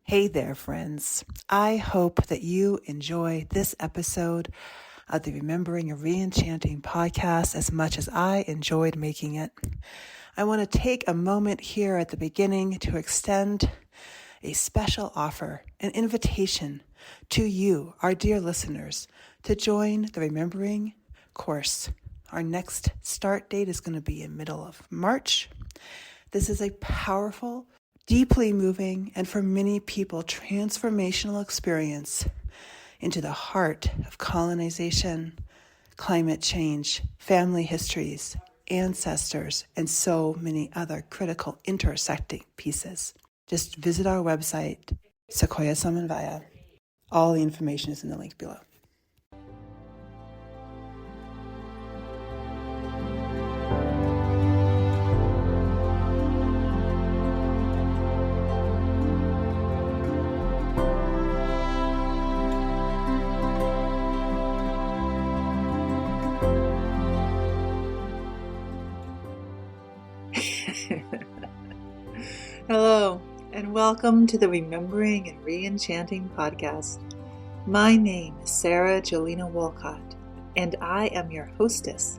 Hey there, friends. I hope that you enjoy this episode of the Remembering and ReEnchanting podcast as much as I enjoyed making it. I want to take a moment here at the beginning to extend a special offer, an invitation to you, our dear listeners, to join the Remembering course. Our next start date is going to be in middle of March. This is a powerful, deeply moving, and for many people, transformational experience into the heart of colonization, climate change, family histories, ancestors, and so many other critical intersecting pieces. Just visit our website, Sequoia Samanvaya. All the information is in the link below. Hello, and welcome to the Remembering and ReEnchanting podcast. My name is Sara Jolina Wolcott, and I am your hostess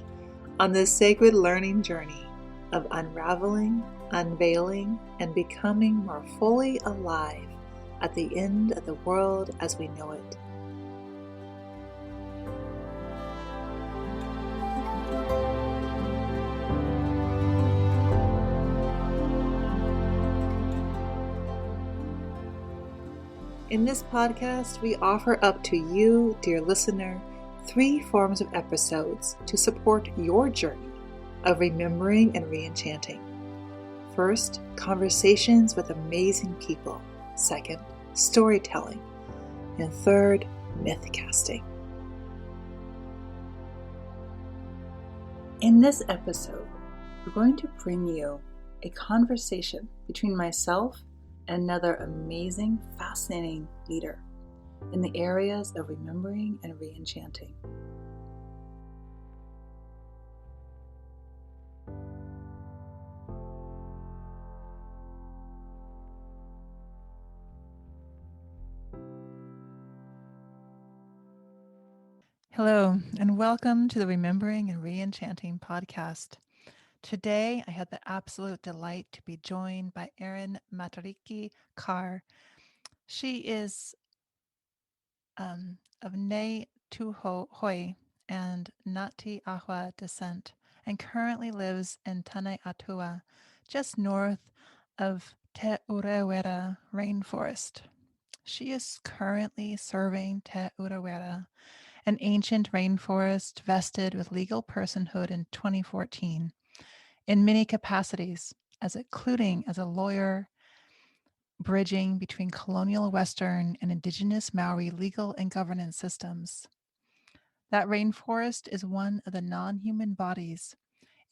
on this sacred learning journey of unraveling, unveiling, and becoming more fully alive at the end of the world as we know it. In this podcast, we offer up to you, dear listener, 3 forms of episodes to support your journey of remembering and ReEnchanting. First, conversations with amazing people. Second, storytelling. And third, myth casting. In this episode, we're going to bring you a conversation between myself and another amazing, fascinating leader in the areas of remembering and ReEnchanting. Hello, and welcome to the Remembering and ReEnchanting podcast. Today, I had the absolute delight to be joined by Erin Matariki Carr. She is of Ne Tuhoi and Ngati Ahua descent and currently lives in Tane Atua, just north of Te Urewera rainforest. She is currently serving Te Urewera, an ancient rainforest vested with legal personhood in 2014 in many capacities, including as a lawyer, bridging between colonial Western and Indigenous Maori legal and governance systems. That rainforest is one of the non-human bodies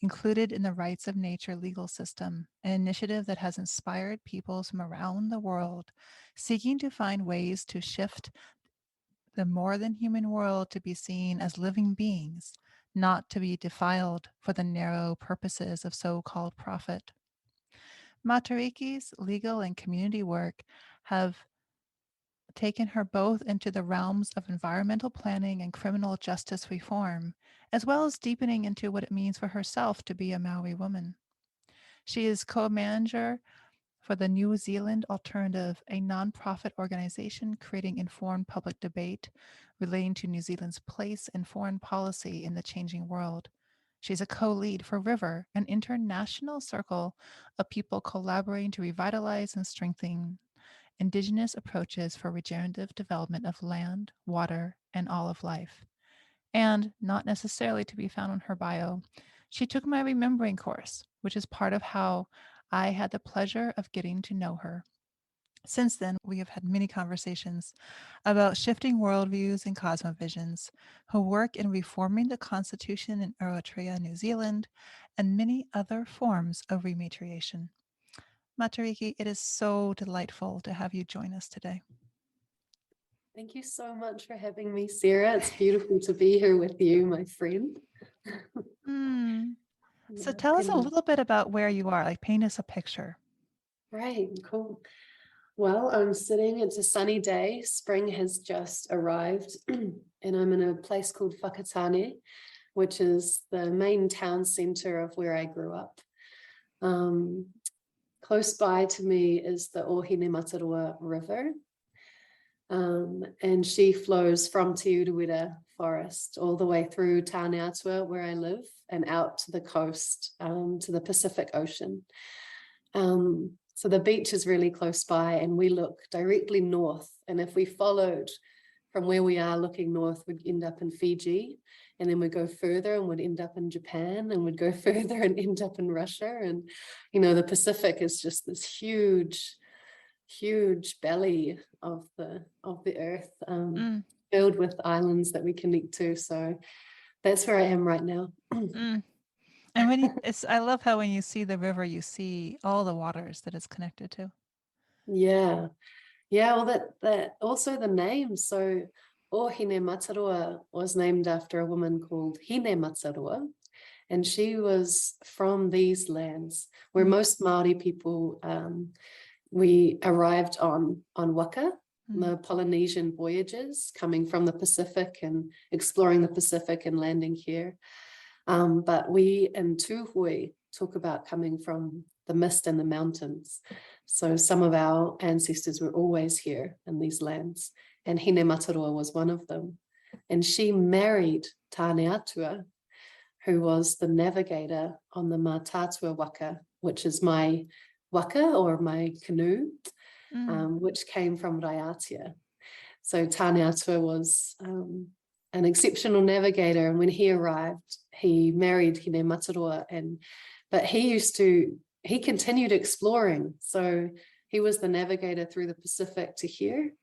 included in the Rights of Nature legal system, an initiative that has inspired peoples from around the world seeking to find ways to shift the more than human world to be seen as living beings, not to be defiled for the narrow purposes of so-called profit. Matariki's legal and community work have taken her both into the realms of environmental planning and criminal justice reform, as well as deepening into what it means for herself to be a Maori woman. She is co-manager for the New Zealand Alternative, a nonprofit organization creating informed public debate relating to New Zealand's place in foreign policy in the changing world. She's a co-lead for River, an international circle of people collaborating to revitalize and strengthen Indigenous approaches for regenerative development of land, water, and all of life. And not necessarily to be found on her bio, she took my Remembering course, which is part of how I had the pleasure of getting to know her. Since then, we have had many conversations about shifting worldviews and cosmovisions, her work in reforming the Constitution in Aotearoa New Zealand, and many other forms of rematriation. Matariki, it is so delightful to have you join us today. Thank you so much for having me, Sarah. It's beautiful to be here with you, my friend. So tell us a little bit about where you are, like paint us a picture. Right, cool. Well, I'm sitting, it's a sunny day. Spring has just arrived, and I'm in a place called Whakatane, which is the main town center of where I grew up. Close by to me is the Matariki River, and she flows from Te Urewera Forest all the way through Tāne Atua, where I live, and out to the coast, to the Pacific Ocean. So the beach is really close by, and we look directly north. And if we followed from where we are looking north, we'd end up in Fiji, and then we'd go further and we'd end up in Japan, and we'd go further and end up in Russia. And, you know, the Pacific is just this huge belly of the earth, filled with islands that we connect to. So that's where I am right now. And when I love how when you see the river, you see all the waters that it's connected to. Yeah. Well, that also the name. So Ohine Matarua was named after a woman called Hine Matarua, and she was from these lands where most Maori people, we arrived on waka, the Polynesian voyages coming from the Pacific and exploring the Pacific and landing here. But we in Tūhoe talk about coming from the mist and the mountains. So some of our ancestors were always here in these lands, and Hine Matarua was one of them. And she married Tāne Atua, who was the navigator on the Mātātua waka, which is my waka or my canoe, which came from Raiatea. So Tāne Atua was an exceptional navigator, and when he arrived, he married Hine Matarua, but he continued exploring. So he was the navigator through the Pacific to here,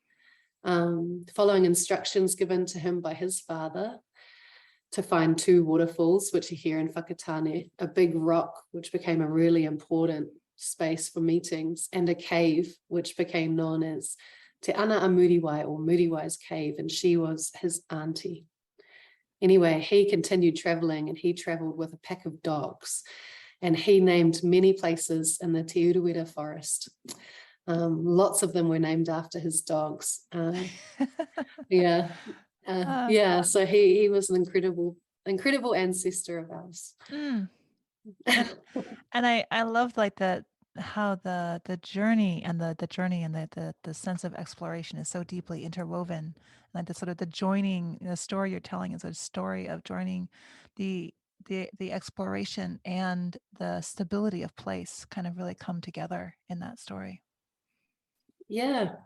following instructions given to him by his father to find 2 waterfalls, which are here in Whakatane, a big rock, which became a really important space for meetings, and a cave, which became known as Te Ana a Muriwai, or Muriwai's cave, and she was his auntie. Anyway, he continued traveling, and he traveled with a pack of dogs, and he named many places in the Te Urewera forest. Lots of them were named after his dogs. So he was an incredible ancestor of ours. And I love like how the journey and the sense of exploration is so deeply interwoven. Like the sort of the joining, the story you're telling is a story of joining the exploration and the stability of place kind of really come together in that story. Yeah.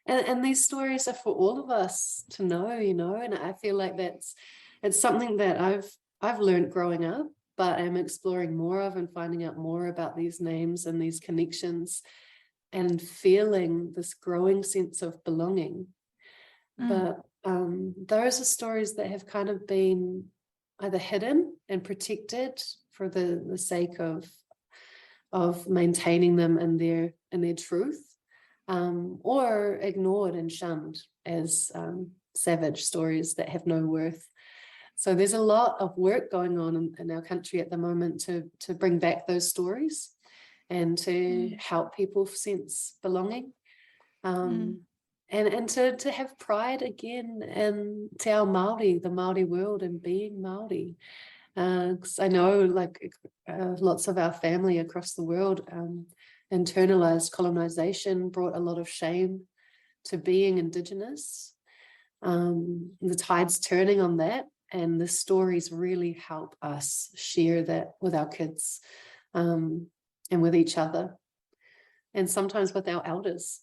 And these stories are for all of us to know, you know, and I feel like it's something that I've learned growing up, but I'm exploring more of and finding out more about these names and these connections and feeling this growing sense of belonging. But those are stories that have kind of been either hidden and protected for the sake of maintaining them in their truth, or ignored and shunned as savage stories that have no worth. So there's a lot of work going on in our country at the moment to bring back those stories and to help people sense belonging, and to have pride again in te ao Māori, the Māori world, and being Māori. Because I know lots of our family across the world internalized colonization, brought a lot of shame to being Indigenous. The tide's turning on that, and the stories really help us share that with our kids, and with each other, and sometimes with our elders.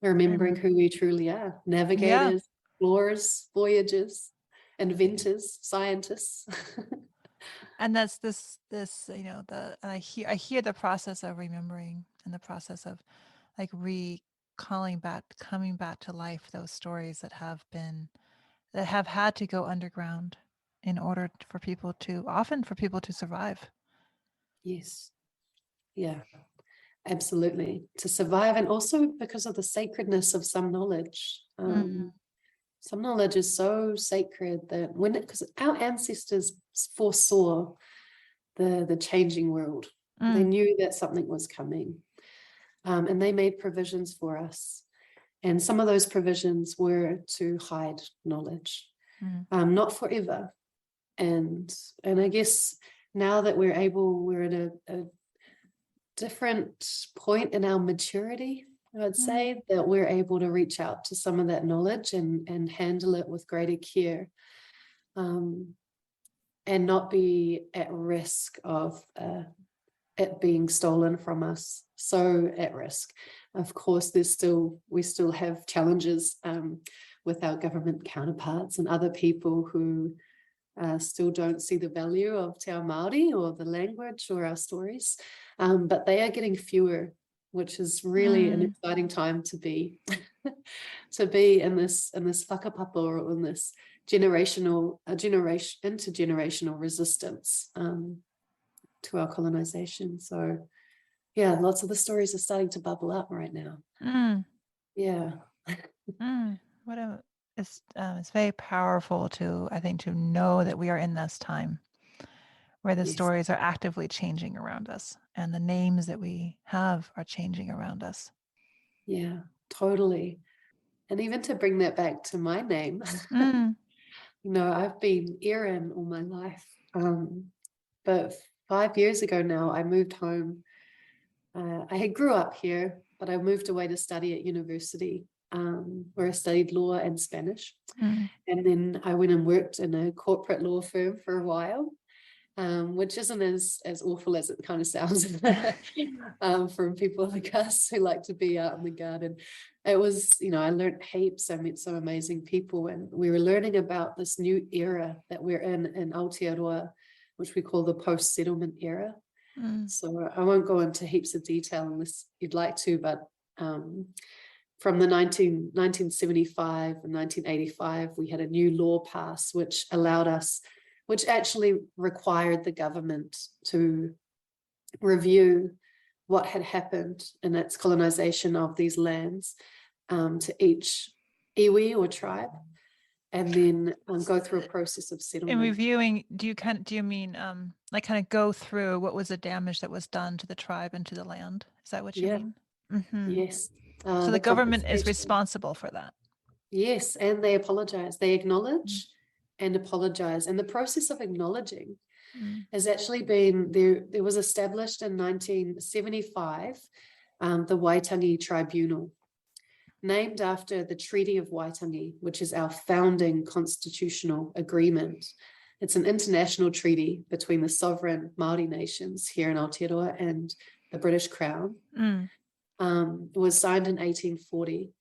Remembering who we truly are: navigators, explorers, voyagers, inventors, scientists. And that's this you know, I hear the process of remembering and the process of like coming back to life those stories that have had to go underground in order for people to survive. Yes. Yeah, absolutely. To survive, and also because of the sacredness of some knowledge. Some knowledge is so sacred that because our ancestors foresaw the changing world, they knew that something was coming. and they made provisions for us. And some of those provisions were to hide knowledge, not forever. And I guess now that we're at a different point in our maturity, I would say, that we're able to reach out to some of that knowledge and handle it with greater care, and not be at risk of it being stolen from us. So at risk. Of course, we still have challenges with our government counterparts and other people who still don't see the value of Te Ao Māori or the language or our stories, but they are getting fewer, which is really an exciting time to be in this whakapapa, or in this intergenerational resistance to our colonization. So yeah, lots of the stories are starting to bubble up right now. Yeah. It's very powerful I think, to know that we are in this time where the stories are actively changing around us, and the names that we have are changing around us. Yeah, totally. And even to bring that back to my name, I've been Erin all my life. But 5 years ago now, I moved home. I had grew up here, but I moved away to study at university, where I studied law and Spanish. And then I went and worked in a corporate law firm for a while, which isn't as awful as it kind of sounds from people like us who like to be out in the garden. It was, I learned heaps. I met some amazing people, and we were learning about this new era that we're in Aotearoa, which we call the post-settlement era. So I won't go into heaps of detail unless you'd like to, but from the 1975 and 1985, we had a new law pass, which actually required the government to review what had happened in its colonization of these lands to each iwi or tribe, and then go through a process of settlement. In reviewing, do you mean like kind of go through what was the damage that was done to the tribe and to the land? Is that what you mean? Yes. So the government is responsible for that. Yes, and they apologize. They acknowledge and apologize. And the process of acknowledging has actually been there was established in 1975, the Waitangi Tribunal, named after the Treaty of Waitangi, which is our founding constitutional agreement. It's an international treaty between the sovereign Maori nations here in Aotearoa and the British Crown. It was signed in 1840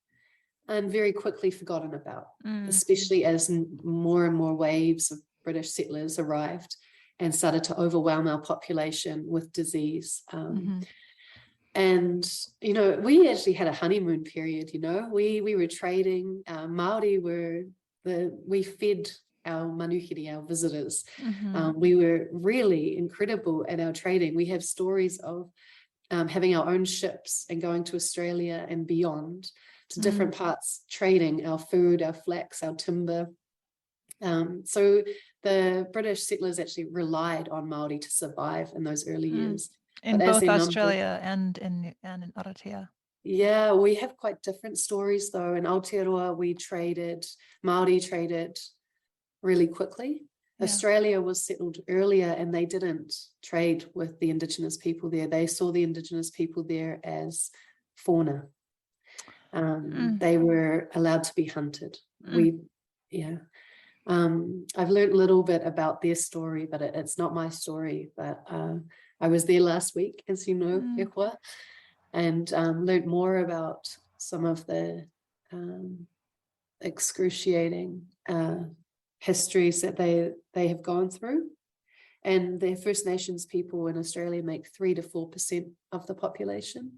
and very quickly forgotten about, especially as more and more waves of British settlers arrived and started to overwhelm our population with disease. And, we actually had a honeymoon period, we were trading. Maori we fed our manuhiri, our visitors. We were really incredible at our trading. We have stories of having our own ships and going to Australia and beyond to different parts, trading our food, our flax, our timber. So the British settlers actually relied on Maori to survive in those early years. In both Australia and in Aotearoa. Yeah, we have quite different stories though. In Aotearoa, Maori traded really quickly. Yeah. Australia was settled earlier, and they didn't trade with the Indigenous people there. They saw the Indigenous people there as fauna. They were allowed to be hunted. I've learned a little bit about their story, but it's not my story. But I was there last week, as you know, Ehua, and learned more about some of the excruciating histories that they have gone through. And the First Nations people in Australia make 3 to 4% of the population.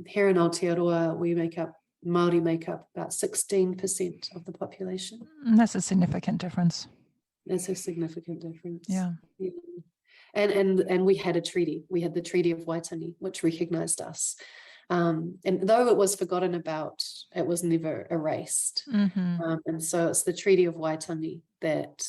Here in Aotearoa, Māori make up about 16% of the population. That's a significant difference. That's a significant difference. Yeah. And we had a treaty. We had the Treaty of Waitangi, which recognized us. And though it was forgotten about, it was never erased. And so it's the Treaty of Waitangi that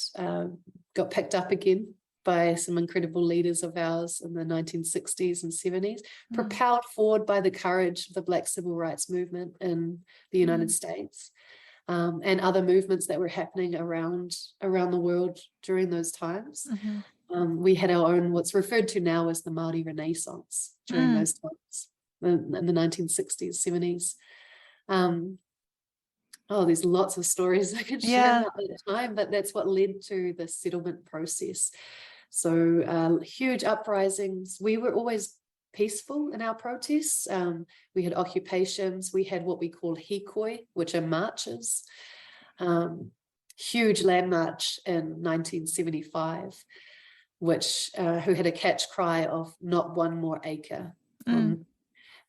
got picked up again by some incredible leaders of ours in the 1960s and 70s, propelled forward by the courage of the Black Civil Rights Movement in the United States, and other movements that were happening around the world during those times. We had our own, what's referred to now as the Maori Renaissance during those times, in the 1960s, 70s. There's lots of stories I could share about that time, but that's what led to the settlement process. So huge uprisings. We were always peaceful in our protests. We had occupations. We had what we call hikoi, which are marches. Huge land march in 1975, which who had a catch cry of not one more acre,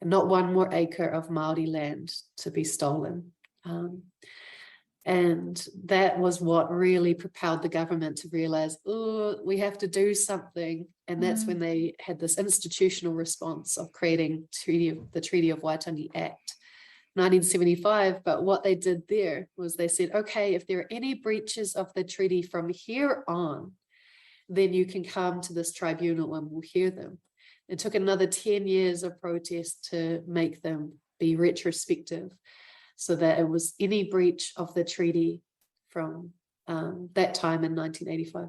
not one more acre of Maori land to be stolen. And that was what really propelled the government to realize, oh, we have to do something. And that's when they had this institutional response of creating the Treaty of Waitangi Act, 1975. But what they did there was they said, okay, if there are any breaches of the treaty from here on, then you can come to this tribunal and we'll hear them. It took another 10 years of protest to make them be retrospective, so that it was any breach of the treaty from that time in 1985,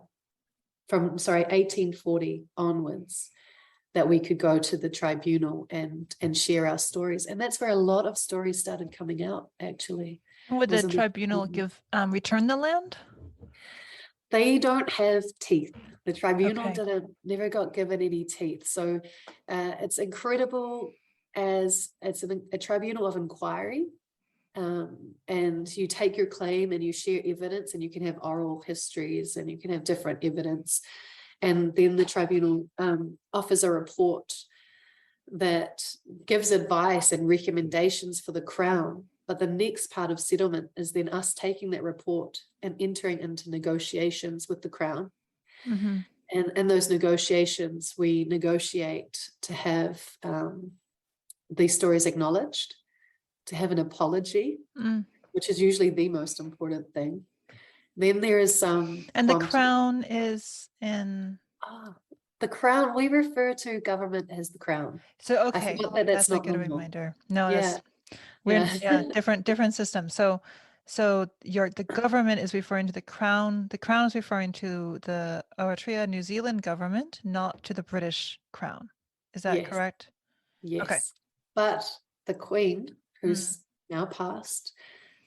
from 1840 onwards, that we could go to the tribunal and share our stories. And that's where a lot of stories started coming out, actually. Would the tribunal return the land? They don't have teeth. The tribunal never got given any teeth. So it's incredible, as it's a tribunal of inquiry. And you take your claim and you share evidence, and you can have oral histories and you can have different evidence. And then the tribunal offers a report that gives advice and recommendations for the Crown. But the next part of settlement is then us taking that report and entering into negotiations with the Crown. And in those negotiations, we negotiate to have these stories acknowledged, to have an apology, which is usually the most important thing. Then there is some... And the Crown is in... the Crown, we refer to government as the Crown. So, okay. I forgot that that's not a good normal. reminder. No, Yeah. different systems. So the government is referring to the Crown. The Crown is referring to the Aotearoa New Zealand government, not to the British Crown. Is that correct? Yes. Okay. But the Queen, who's now passed,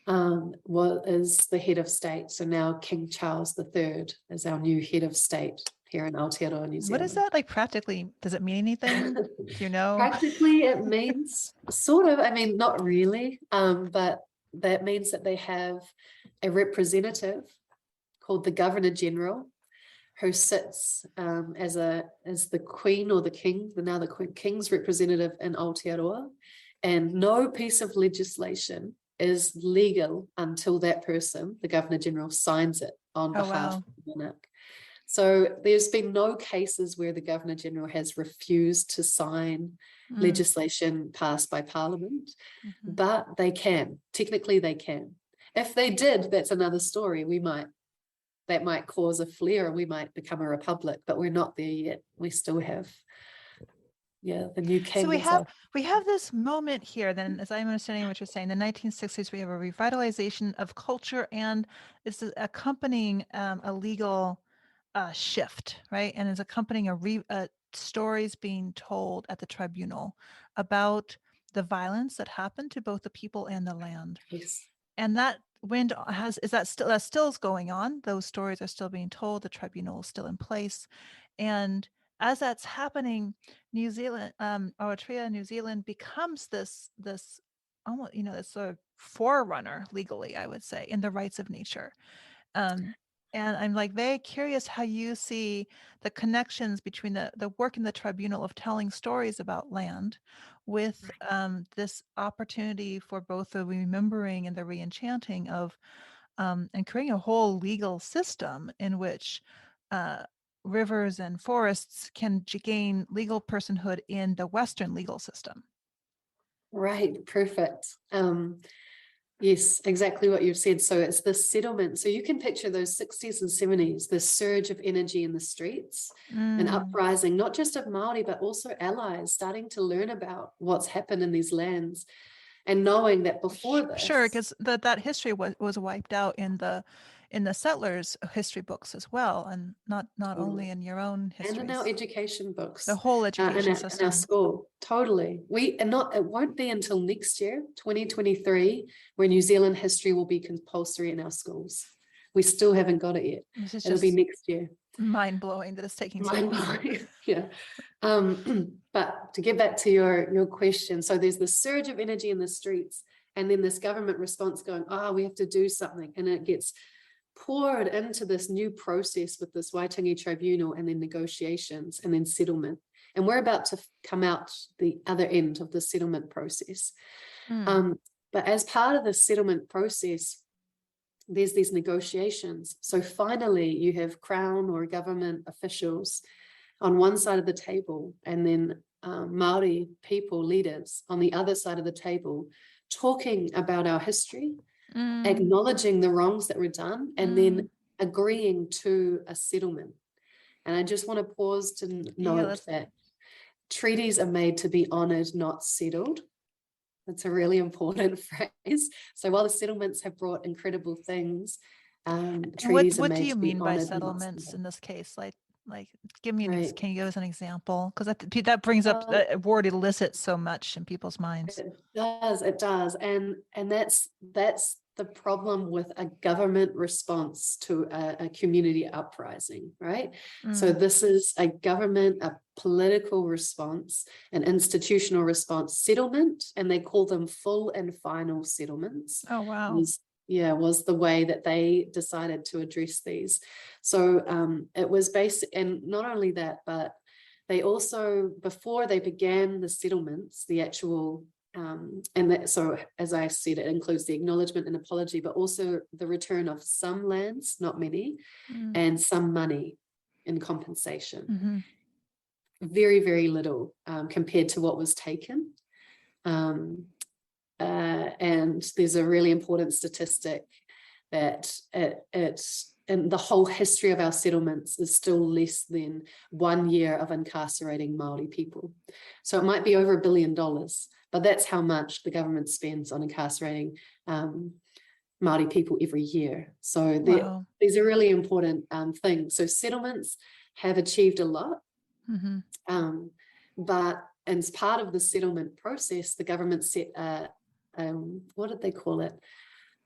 is the head of state. So now King Charles III is our new head of state here in Aotearoa New Zealand. What is that like practically? Does it mean anything? Do you know? Practically, it means sort of, I mean, not really, but that means that they have a representative called the Governor General, who sits as the Queen or the King, the King's representative in Aotearoa. And no piece of legislation is legal until that person, the Governor General, signs it on behalf of the monarch. So there's been no cases where the Governor General has refused to sign legislation passed by Parliament, but they can. Technically, they can. If they did, that's another story. That might cause a flare and we might become a republic, but we're not there yet. We still have the new king. So we have this moment here then, as I'm understanding what you're saying, the 1960s, we have a revitalization of culture, and it's accompanying a legal shift, right? And it's accompanying stories being told at the tribunal about the violence that happened to both the people and the land. Yes. And that that still is going on. Those stories are still being told. The tribunal is still in place. And as that's happening, New Zealand, Aotearoa New Zealand becomes this almost, this sort of forerunner legally, I would say, in the rights of nature. And I'm like very curious how you see the connections between the work in the tribunal of telling stories about land with this opportunity for both the remembering and the ReEnchanting of and creating a whole legal system in which rivers and forests can gain legal personhood in the Western legal system. Right, perfect. Yes, exactly what you've said. So it's the settlement. So you can picture those 60s and 70s, the surge of energy in the streets, an uprising, not just of Maori, but also allies starting to learn about what's happened in these lands, and knowing that before this, Sure, because that history was wiped out in the settlers' history books as well, and not only in your own and in our histories, education books, the whole education in system. our school, totally. It won't be until next year, 2023, where New Zealand history will be compulsory in our schools. We still haven't got it yet. It'll be next year. Mind blowing that it's taking so long. Yeah. But to get back to your question, so there's the surge of energy in the streets, and then this government response going, we have to do something, and it gets poured into this new process with this Waitangi tribunal, and then negotiations, and then settlement. And we're about to come out the other end of the settlement process. But as part of the settlement process, there's these negotiations. So finally, you have Crown or government officials on one side of the table, and then Maori people, leaders, on the other side of the table, talking about our history, acknowledging the wrongs that were done, and then agreeing to a settlement. And I just want to pause to note that treaties are made to be honored, not settled. That's a really important phrase. So while the settlements have brought incredible things, treaties are made to be honored. What do you mean by settlements in this case? Like, give me can you give us an example? Because that brings up that word elicits so much in people's minds. It does, and that's the problem with a government response to a community uprising, right? So this is a government, a political response, an institutional response, settlement, and they call them full and final settlements. Oh, wow. Was the way that they decided to address these. So it was basic, and not only that, but they also, before they began the settlements, the actual, so as I said, it includes the acknowledgement and apology, but also the return of some lands, not many, and some money in compensation. Very, very little compared to what was taken. And there's a really important statistic that and the whole history of our settlements is still less than 1 year of incarcerating Maori people. So it might be over $1 billion, but that's how much the government spends on incarcerating Maori people every year. So these are really important things. So settlements have achieved a lot, but as part of the settlement process, the government set what did they call it?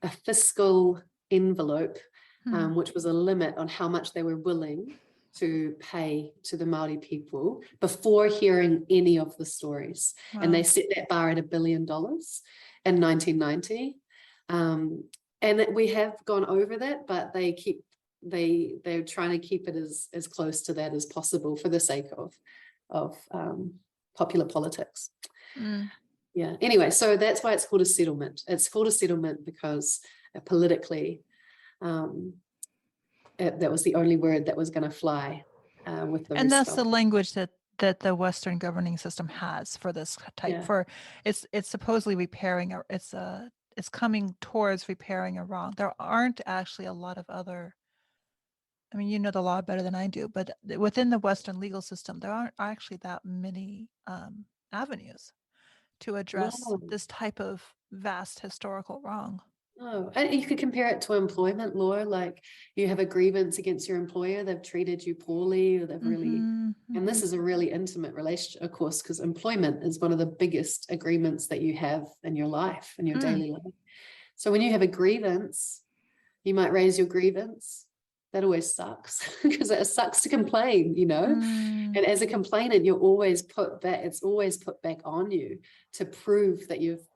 A fiscal envelope, which was a limit on how much they were willing to pay to the Maori people before hearing any of the stories. Wow. And they set that bar at $1 billion in 1990. And we have gone over that, but they're trying to keep it as close to that as possible for the sake of popular politics. Yeah. Anyway, so that's why it's called a settlement. It's called a settlement because politically, that was the only word that was going to fly with the. And that's the language that the Western governing system has for this type. For it's supposedly repairing. It's coming towards repairing a wrong. There aren't actually a lot of other. I mean, you know the law better than I do, but within the Western legal system, there aren't actually that many avenues to address this type of vast historical wrong. Oh, and you could compare it to employment law. Like you have a grievance against your employer, they've treated you poorly, or they've really, and this is a really intimate relationship, of course, because employment is one of the biggest agreements that you have in your life, in your daily life. So when you have a grievance, you might raise your grievance. That always sucks because it sucks to complain, you know. And as a complainant, you're always it's always put back on you to prove that you've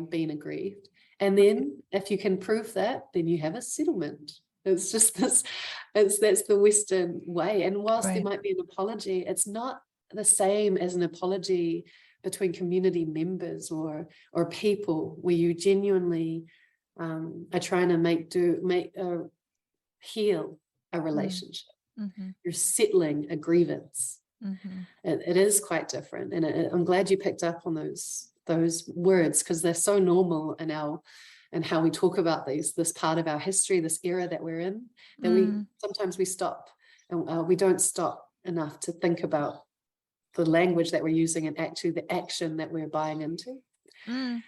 been aggrieved. And then if you can prove that, then you have a settlement. It's just that's the Western way. And whilst there might be an apology, it's not the same as an apology between community members or people where you genuinely are trying to heal a relationship. You're settling a grievance. It is quite different, and I'm glad you picked up on those words because they're so normal in and how we talk about this part of our history, this era that we're in, that we sometimes we stop, and we don't stop enough to think about the language that we're using and actually the action that we're buying into. And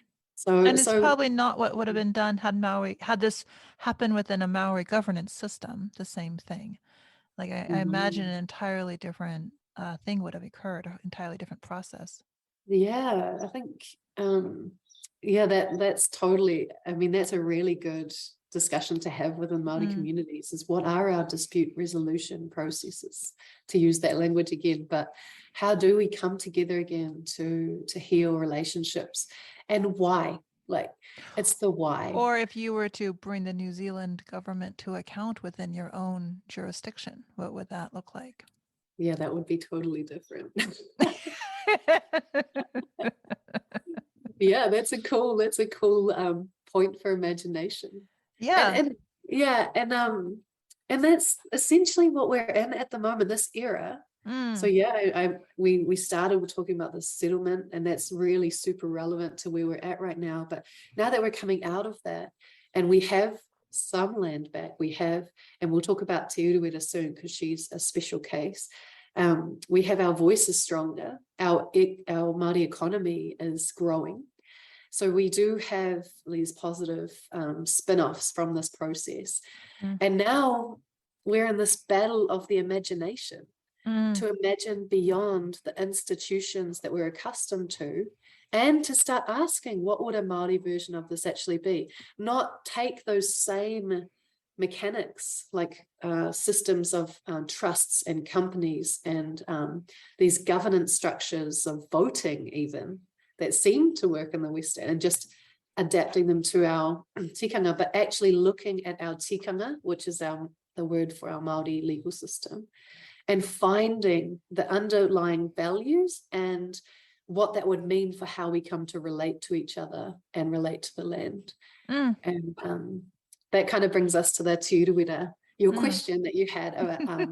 it's probably not what would have been done had this happened within a Maori governance system. The same thing. Like I imagine an entirely different thing would have occurred, an entirely different process. Yeah, I think that's totally, I mean, that's a really good discussion to have within Māori communities, is what are our dispute resolution processes, to use that language again, but how do we come together again to heal relationships, and why? Like, it's the why. Or if you were to bring the New Zealand government to account within your own jurisdiction, what would that look like? Yeah, that would be totally different. Yeah, that's a cool point for imagination. Yeah. And that's essentially what we're in at the moment, this era. So yeah, we started with talking about the settlement, and that's really super relevant to where we're at right now. But now that we're coming out of that, and we have some land back, and we'll talk about Te Urewera soon because she's a special case. We have our voices stronger. Our Māori economy is growing. So we do have these positive spin-offs from this process. And now we're in this battle of the imagination, to imagine beyond the institutions that we're accustomed to, and to start asking, what would a Māori version of this actually be? Not take those same mechanics, like systems of trusts and companies and these governance structures of voting even that seem to work in the West, and just adapting them to our tikanga, but actually looking at our tikanga, which is the word for our Māori legal system, and finding the underlying values and what that would mean for how we come to relate to each other and relate to the land. And that kind of brings us to the Te Urewera, your question that you had about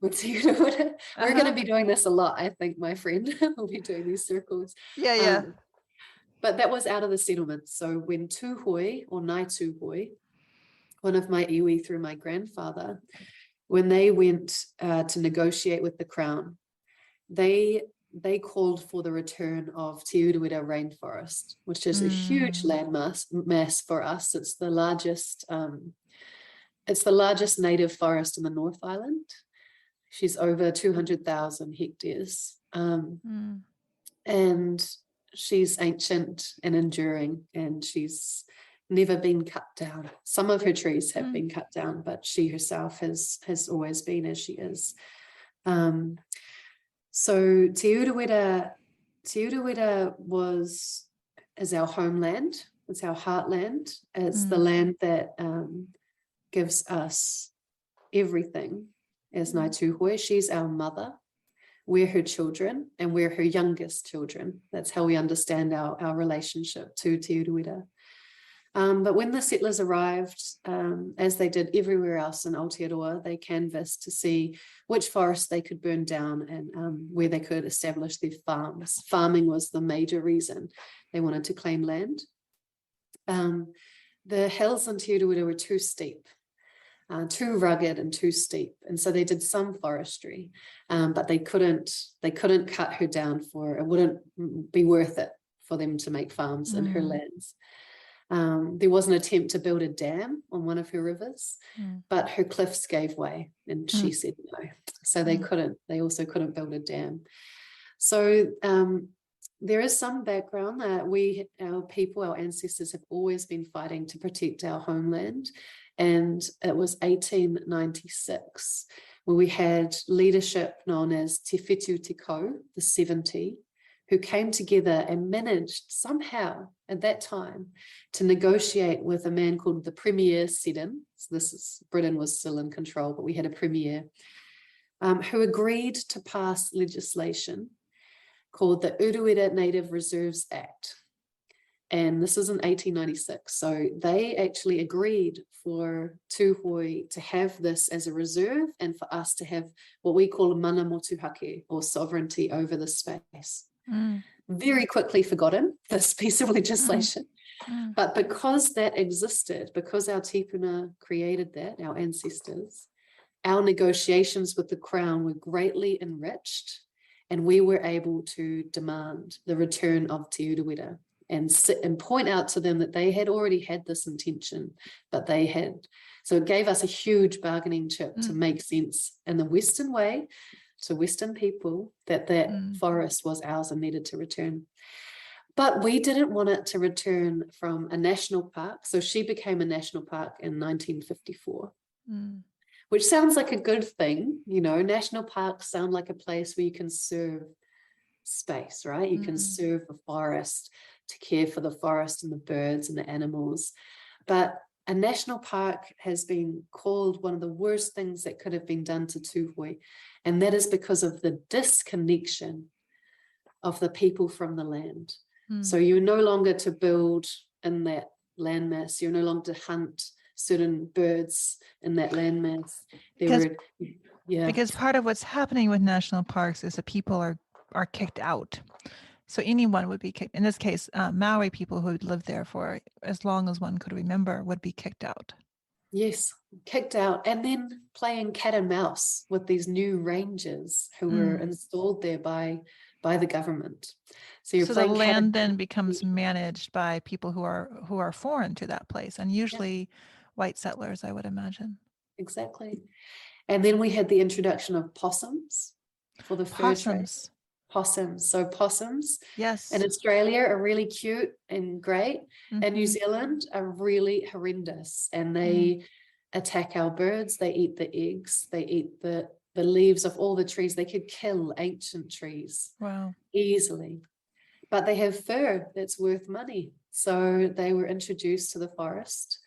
with Te Urewera. We're going to be doing this a lot, I think, my friend. We'll be doing these circles. But that was out of the settlement. So when Tūhoi, or Nai Tūhoi, one of my iwi through my grandfather, when they went to negotiate with the Crown, they called for the return of Te Urewera rainforest, which is a huge landmass for us. It's the largest native forest in the North Island. She's over 200,000 hectares. And she's ancient and enduring, and she's never been cut down. Some of her trees have been cut down, but she herself has always been as she is. So Te Urewera is our homeland. It's our heartland. It's the land that gives us everything. As Ngāi Tūhoi, she's our mother. We're her children, and we're her youngest children. That's how we understand our relationship to Te Urewera. But when the settlers arrived, as they did everywhere else in Aotearoa, they canvassed to see which forests they could burn down and where they could establish their farms. Farming was the major reason they wanted to claim land. The hills in Te Urewera were too steep, too rugged and too steep, and so they did some forestry, but they couldn't cut her down, for it wouldn't be worth it for them to make farms in her lands. There was an attempt to build a dam on one of her rivers, but her cliffs gave way, and she said no. So they also couldn't build a dam. So there is some background that our ancestors have always been fighting to protect our homeland. And it was 1896 where we had leadership known as Te Whetū Te Kau, the 70, who came together and managed somehow at that time to negotiate with a man called the Premier Seddon. So Britain was still in control, but we had a premier who agreed to pass legislation called the Urewera Native Reserves Act. And this is in 1896. So they actually agreed for Tūhoi to have this as a reserve, and for us to have what we call mana motuhake, or sovereignty over the space. very quickly forgotten, this piece of legislation. But because that existed, because our tipuna created that, our ancestors, our negotiations with the crown were greatly enriched, and we were able to demand the return of Te Urewera and sit and point out to them that they had already had this intention, but they had. So it gave us a huge bargaining chip to make sense in the Western way to Western people that forest was ours and needed to return. But we didn't want it to return from a national park. So she became a national park in 1954, which sounds like a good thing. You know, national parks sound like a place where you can serve space, right? You can serve the forest, to care for the forest and the birds and the animals. But a national park has been called one of the worst things that could have been done to Tūhoe. And that is because of the disconnection of the people from the land. So you're no longer to build in that landmass. You're no longer to hunt certain birds in that landmass. Because part of what's happening with national parks is that people are kicked out. So anyone would be kicked. In this case, Maori people who had lived there for as long as one could remember would be kicked out. Yes, kicked out, and then playing cat and mouse with these new rangers who were installed there by the government. So you're playing the land then becomes managed by people who are foreign to that place, and usually white settlers, I would imagine. Exactly. And then we had the introduction of possums for the fur trade. Possums. So possums in Australia are really cute and great. In New Zealand are really horrendous, and they attack our birds. They eat the eggs. They eat the leaves of all the trees. They could kill ancient trees easily. But they have fur that's worth money. So they were introduced to the forest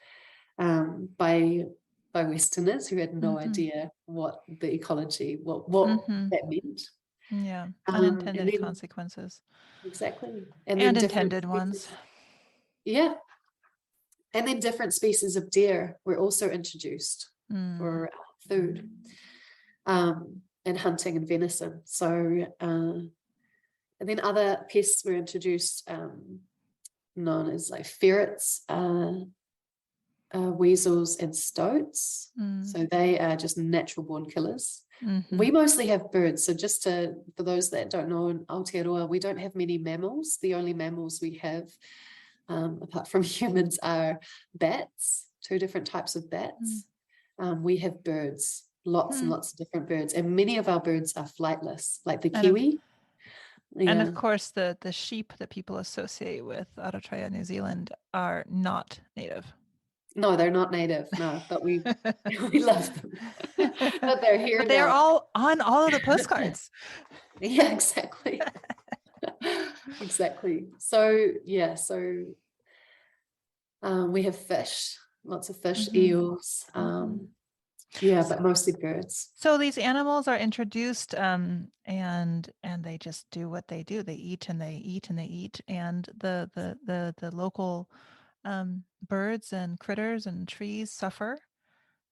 by Westerners who had no idea what the ecology, what that meant. Yeah, unintended consequences. Exactly. And intended ones. Yeah. And then different species of deer were also introduced for food and hunting and venison. So, and then other pests were introduced known as like ferrets, weasels and stoats. So they are just natural born killers. We mostly have birds. So just for those that don't know, in Aotearoa, we don't have many mammals. The only mammals we have, apart from humans, are bats, 2 different types of bats. We have birds, lots and lots of different birds. And many of our birds are flightless, like the kiwi. And of course, the sheep that people associate with Aotearoa New Zealand are not native. No, they're not native. No, but we love them. But they're here. But they are all on all of the postcards. Yeah, exactly. Exactly. So we have fish, lots of fish, eels. But mostly birds. So these animals are introduced, and they just do what they do. They eat and they eat and they eat, and the local birds and critters and trees suffer.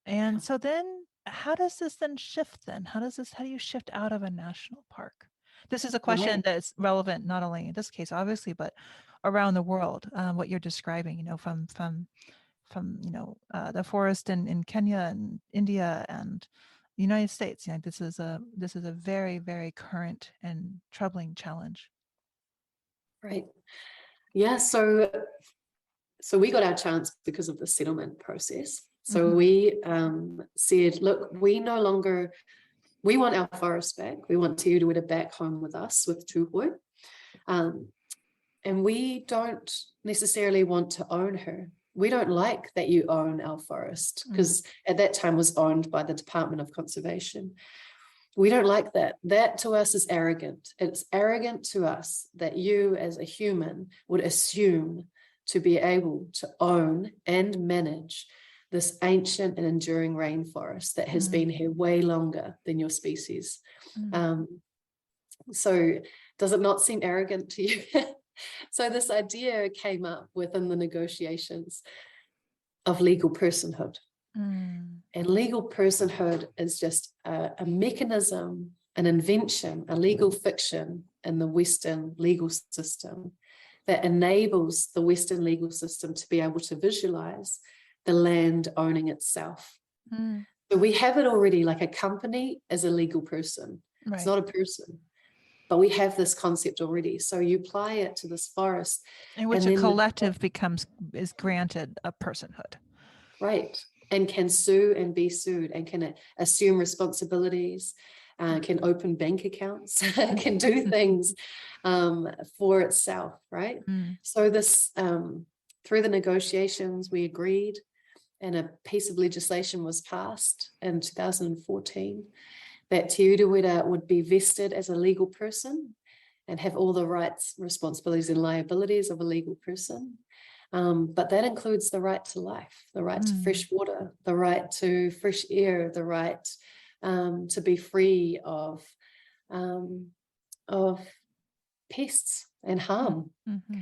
And so then how does this then shift then? How do you shift out of a national park? This is a question that's relevant not only in this case, obviously, but around the world, what you're describing, from the forest in Kenya and India and the United States. This is a very, very current and troubling challenge. Right. Yeah. So we got our chance because of the settlement process. So we said, look, we want our forest back. We want Te Urewera back home with us, with Tūhoe. And we don't necessarily want to own her. We don't like that you own our forest, because at that time was owned by the Department of Conservation. We don't like that. That to us is arrogant. It's arrogant to us that you as a human would assume to be able to own and manage this ancient and enduring rainforest that has been here way longer than your species. So does it not seem arrogant to you? So this idea came up within the negotiations of legal personhood. And legal personhood is just a mechanism, an invention, a legal fiction in the Western legal system that enables the Western legal system to be able to visualize the land owning itself. Mm. So we have it already, like a company is a legal person. Right. It's not a person, but we have this concept already. So you apply it to this forest. In which and a then collective is granted a personhood. Right. And can sue and be sued and can assume responsibilities, can open bank accounts, can do things for itself, right? Mm. So this, through the negotiations, we agreed and a piece of legislation was passed in 2014 that Te Urewera would be vested as a legal person and have all the rights, responsibilities and liabilities of a legal person. But that includes the right to life, the right to fresh water, the right to fresh air, the right to be free of pests and harm. Mm-hmm.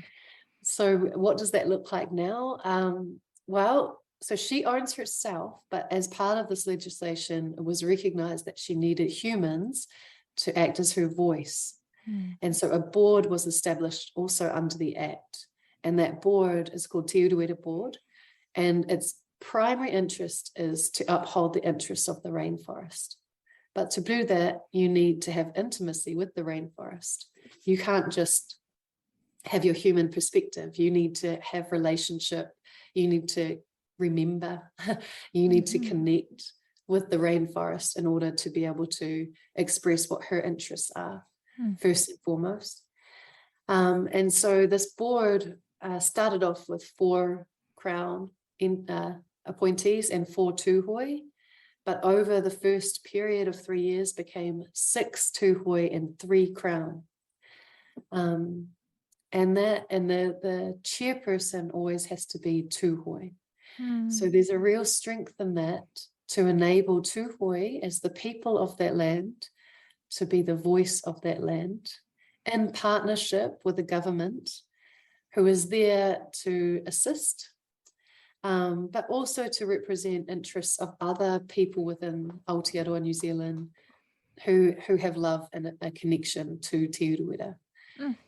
So what does that look like now? Well, so she owns herself, but as part of this legislation, it was recognized that she needed humans to act as her voice. Mm. And so a board was established also under the Act. And that board is called Te Urewera Board. And its primary interest is to uphold the interests of the rainforest. But to do that, you need to have intimacy with the rainforest. You can't just have your human perspective. You need to have relationship. You need to remember. You need to connect with the rainforest in order to be able to express what her interests are, first and foremost. And so this board started off with 4 Crown appointees and 4 Tūhoe, but over the first period of 3 years became 6 Tūhoe and 3 Crown. And the chairperson always has to be Tūhoe. So there's a real strength in that to enable Tūhoe as the people of that land to be the voice of that land in partnership with the government, who is there to assist, but also to represent interests of other people within Aotearoa New Zealand who have love and a connection to Te Urewera.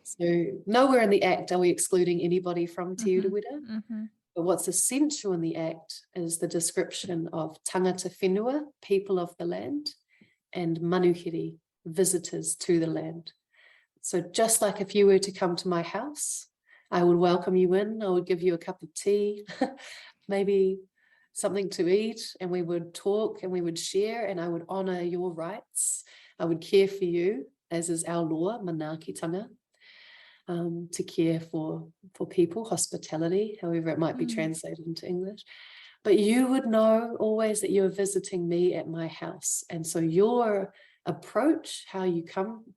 So nowhere in the Act are we excluding anybody from Te Urewera, but what's essential in the Act is the description of tangata whenua, people of the land, and manuhiri, visitors to the land. So just like if you were to come to my house, I would welcome you in, I would give you a cup of tea, maybe something to eat, and we would talk and we would share, and I would honor your rights. I would care for you, as is our law, manaakitanga, to care for people, hospitality, however it might be translated into English. But you would know always that you're visiting me at my house. And so your approach, how you come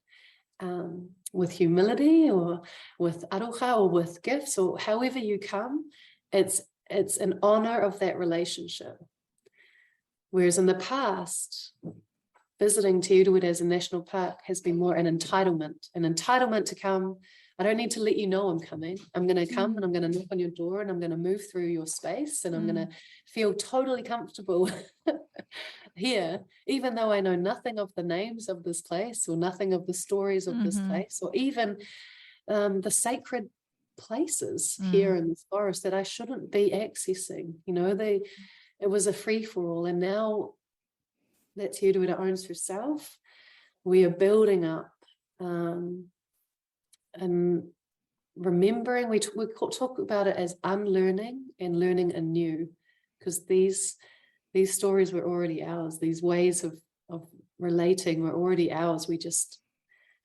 with humility or with aroha or with gifts or however you come, it's an honor of that relationship. Whereas in the past, visiting Te Urewera as a national park has been more an entitlement to come. I don't need to let you know I'm coming. I'm going to come and I'm going to knock on your door and I'm going to move through your space and I'm going to feel totally comfortable here, even though I know nothing of the names of this place or nothing of the stories of this place or even the sacred places here in this forest that I shouldn't be accessing. You know, it was a free-for-all, and now that Te Urewera owns herself, we are building up and remembering. We talk about it as unlearning and learning anew, because these stories were already ours. These ways of relating were already ours. We just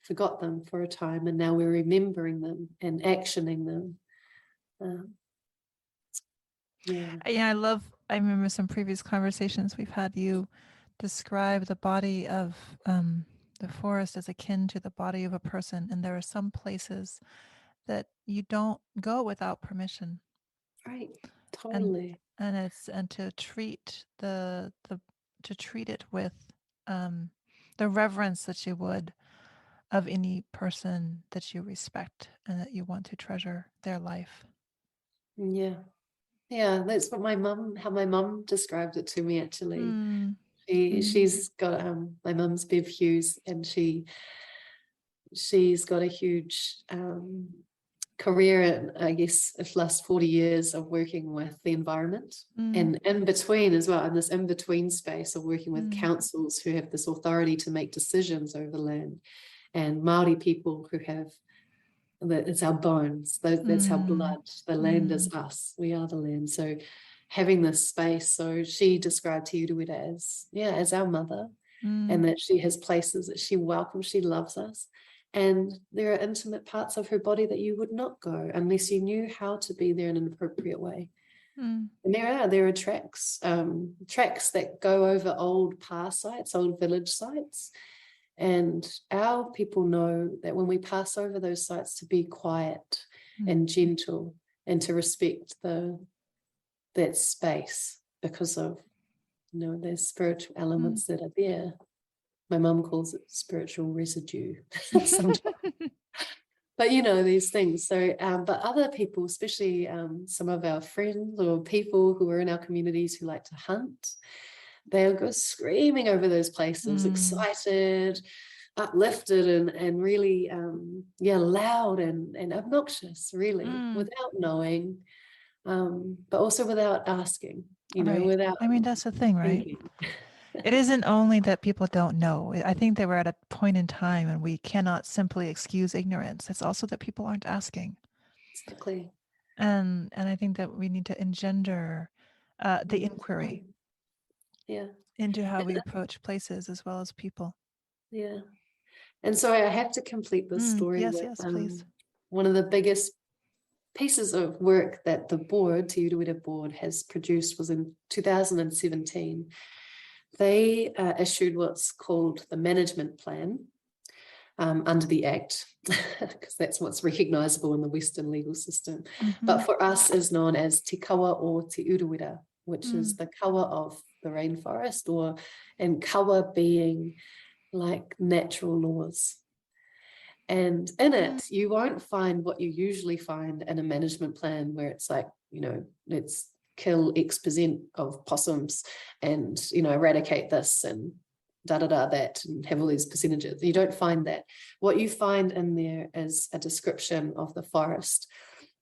forgot them for a time, and now we're remembering them and actioning them. I remember some previous conversations we've had. You describe the body of the forest as akin to the body of a person, and there are some places that you don't go without permission. Right, totally. And to treat it with the reverence that you would of any person that you respect and that you want to treasure their life. Yeah, that's what how my mum described it to me, actually. She's got my mum's Bev Hughes, and she she's got a huge career in, I guess, the last 40 years of working with the environment, and in between as well, in this in-between space of working with councils who have this authority to make decisions over the land, and Maori people who have, it's our bones, that's our blood, the land is us, we are the land. So having this space, so she described Te Urewera as our mother, and that she has places that she welcomes, she loves us. And there are intimate parts of her body that you would not go unless you knew how to be there in an appropriate way. And there are tracks that go over old pa sites, old village sites. And our people know that when we pass over those sites, to be quiet and gentle and to respect that space, because of, there's spiritual elements that are there. My mum calls it spiritual residue sometimes. But these things. So, but other people, especially some of our friends or people who are in our communities who like to hunt, they'll go screaming over those places, excited, uplifted, and really, loud and obnoxious, really, without knowing, but also without asking, right. without. I mean, that's the thing, right? Thinking. It isn't only that people don't know. I think that we're at a point in time and we cannot simply excuse ignorance. It's also that people aren't asking. Exactly. And I think that we need to engender the inquiry into how we approach places as well as people. Yeah. And so I have to complete this story with please. one of the biggest pieces of work that the board, Te Urewera board, has produced was in 2017. They issued what's called the management plan under the Act, because that's what's recognisable in the Western legal system. But for us is known as Te Kawa o Te Urewera, which is the kawa of the rainforest, and kawa being like natural laws. And in it, you won't find what you usually find in a management plan, where it's like, let's kill X% of possums and, eradicate this and that and have all these percentages. You don't find that. What you find in there is a description of the forest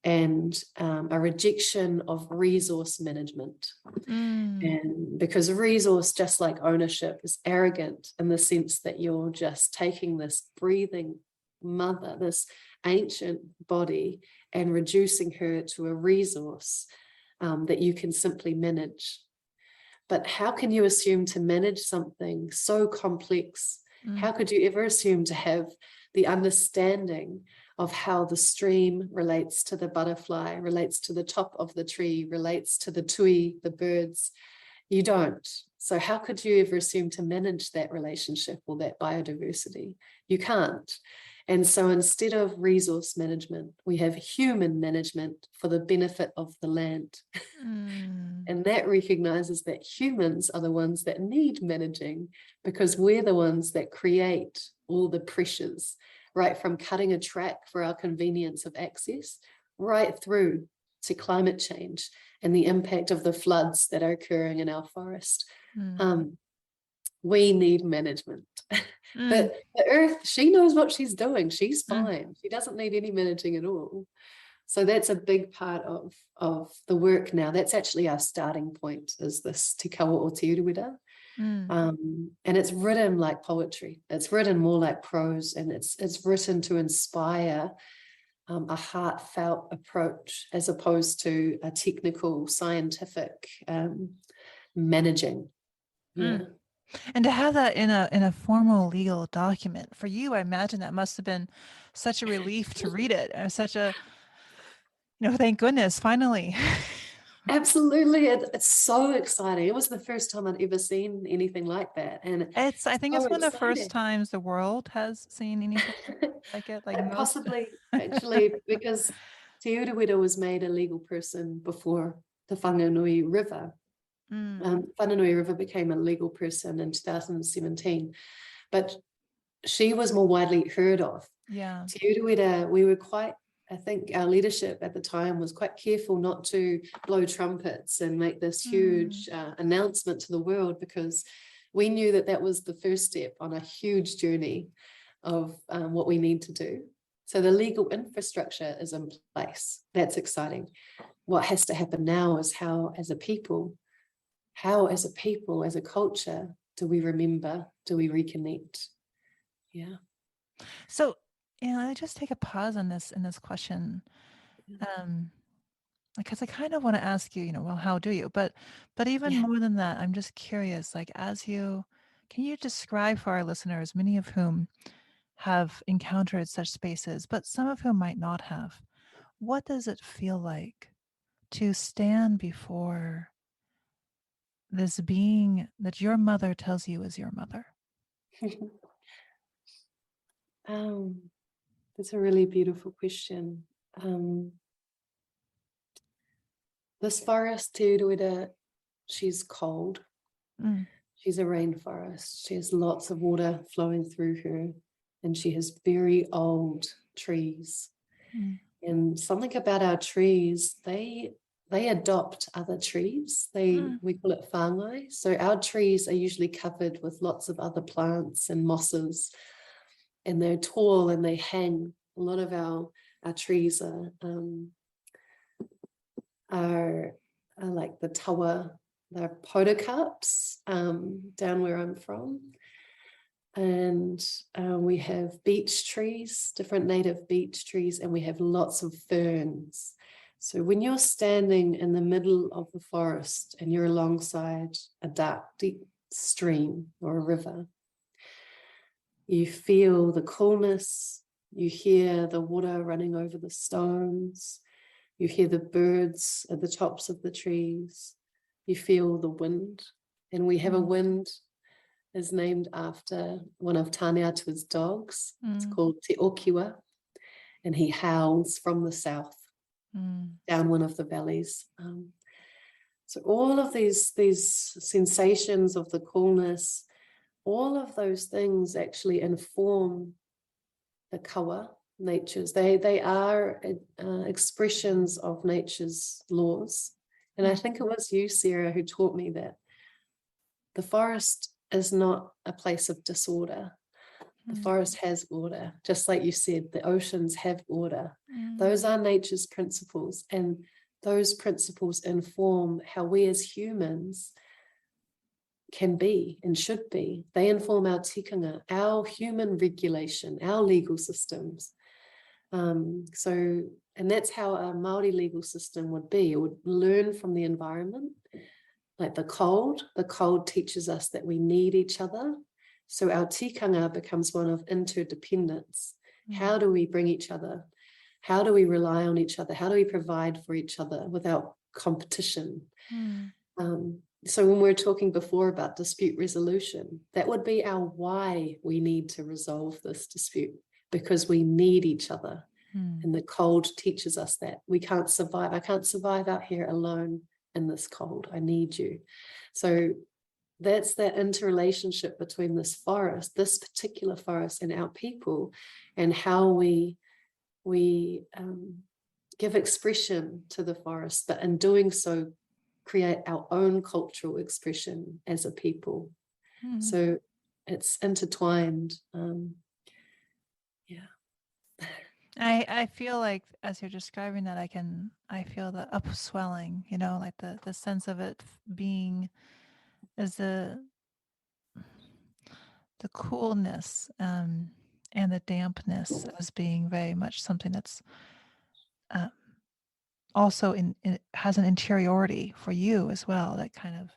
and a rejection of resource management. And because resource, just like ownership, is arrogant in the sense that you're just taking this breathing mother, this ancient body, and reducing her to a resource that you can simply manage. But how can you assume to manage something so complex? How could you ever assume to have the understanding of how the stream relates to the butterfly, relates to the top of the tree, relates to the tui, the birds? You don't. So how could you ever assume to manage that relationship or that biodiversity? You can't. And so instead of resource management, we have human management for the benefit of the land. And that recognizes that humans are the ones that need managing, because we're the ones that create all the pressures, right from cutting a track for our convenience of access, right through to climate change and the impact of the floods that are occurring in our forest. We need management. But the earth, she knows what she's doing. She's fine. She doesn't need any managing at all. So that's a big part of the work now. That's actually our starting point, is this Te Kawa o Te Urewera. And it's written like poetry. It's written more like prose, and it's written to inspire a heartfelt approach as opposed to a technical, scientific managing. Yeah. And to have that in a formal legal document for you, I imagine that must have been such a relief to read it. Such a, thank goodness, finally. Absolutely. It's so exciting. It was the first time I'd ever seen anything like that. And I think it's one of the exciting. first times the world has seen anything like it. Like most. Possibly, actually, because Te Urewera was made a legal person before the Whanganui River. Whanganui River became a legal person in 2017, but she was more widely heard of. Yeah. Te Urewera, we were quite, I think our leadership at the time was quite careful not to blow trumpets and make this huge announcement to the world, because we knew that was the first step on a huge journey. of what we need to do. So the legal infrastructure is in place. That's exciting. What has to happen now is how as a people, as a culture, do we remember? Do we reconnect? Yeah. So, I just take a pause on this in this question, because I kind of want to ask you, well, how do you? But even Yeah. more than that, I'm just curious. Like, can you describe for our listeners, many of whom have encountered such spaces, but some of whom might not have, what does it feel like to stand before this being that your mother tells you is your mother? That's a really beautiful question. This forest, Te Uruera, she's cold. Mm, She's a rainforest. She has lots of water flowing through her, and she has very old trees. mm, And something about our trees, they adopt other trees. mm, We call it whāngai. So our trees are usually covered with lots of other plants and mosses, and they're tall and they hang. A lot of our trees are like the tawa, they're podocarps down where I'm from. And we have beech trees, different native beech trees, and we have lots of ferns. So when you're standing in the middle of the forest and you're alongside a dark, deep stream or a river, you feel the coolness, you hear the water running over the stones, you hear the birds at the tops of the trees, you feel the wind. And we have a wind is named after one of Taneatua's dogs. It's called Te Okiwa, and he howls from the south down one of the valleys. So all of these sensations of the coolness, all of those things actually inform the kawa, nature's. They are expressions of nature's laws. And I think it was you, Sara, who taught me that the forest is not a place of disorder. The forest has order. Just like you said, the oceans have order. Those are nature's principles, and those principles inform how we as humans can be and should be. They inform our tikanga, our human regulation, our legal systems. And that's how a Maori legal system would be. It would learn from the environment. Like the cold teaches us that we need each other. So our tikanga becomes one of interdependence. How do we bring each other? How do we rely on each other? How do we provide for each other without competition? So when we were talking before about dispute resolution, that would be our why we need to resolve this dispute, because we need each other. And the cold teaches us that we can't survive. I can't survive out here alone in this cold. I need you. So that's that interrelationship between this particular forest, and our people, and how we give expression to the forest, but in doing so, create our own cultural expression as a people. So it's intertwined. I feel like as you're describing that, I feel the upswelling, like the sense of it being as the coolness, and the dampness as being very much something that's also it has an interiority for you as well, that kind of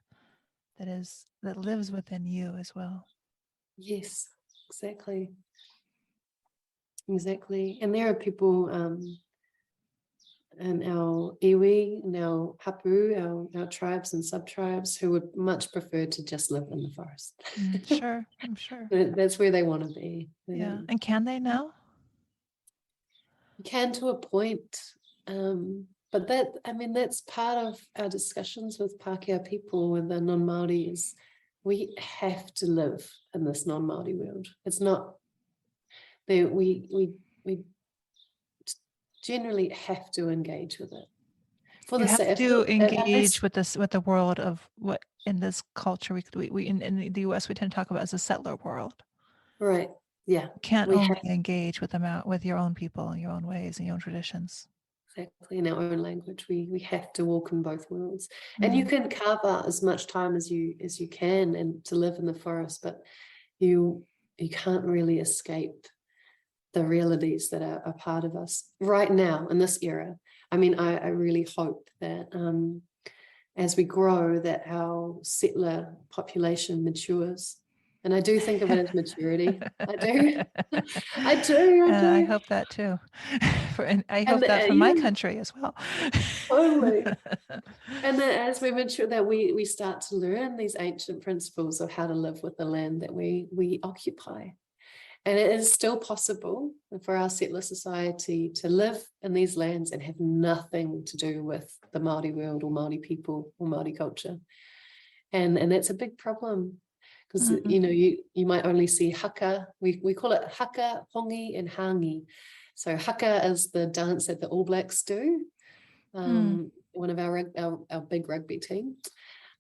that lives within you as well. Yes, exactly. And there are people in our iwi, in our hapu, our tribes and sub-tribes, who would much prefer to just live in the forest. Sure, I'm sure. That's where they want to be. Yeah. And can they now? You can, to a point. But that's part of our discussions with Pākehā people, with the non-Māori, is we have to live in this non-Māori world. It's not that we generally have to engage with it. You have to engage with the world of what in this culture we in the US we tend to talk about as a settler world. Right. Yeah, You can't we only have engage with them out with your own people, your own ways, and your own traditions. exactly in our own language. We have to walk in both worlds, and you Mm. can carve out as much time as you can and to live in the forest, but you you can't really escape the realities that are part of us right now in this era. I mean, I really hope that as we grow, that our settler population matures. And I do think of it as maturity. I do. I do. I And I do. hope that too. And I hope And that for my yeah, country as well. totally. And then as we mature, that we start to learn these ancient principles of how to live with the land that we occupy. And it is still possible for our settler society to live in these lands and have nothing to do with the Māori world or Māori people or Māori culture. And that's a big problem because Mm, you might only see haka. We call it haka, hongi, and hangi. So haka is the dance that the All Blacks do, mm, one of our big rugby team.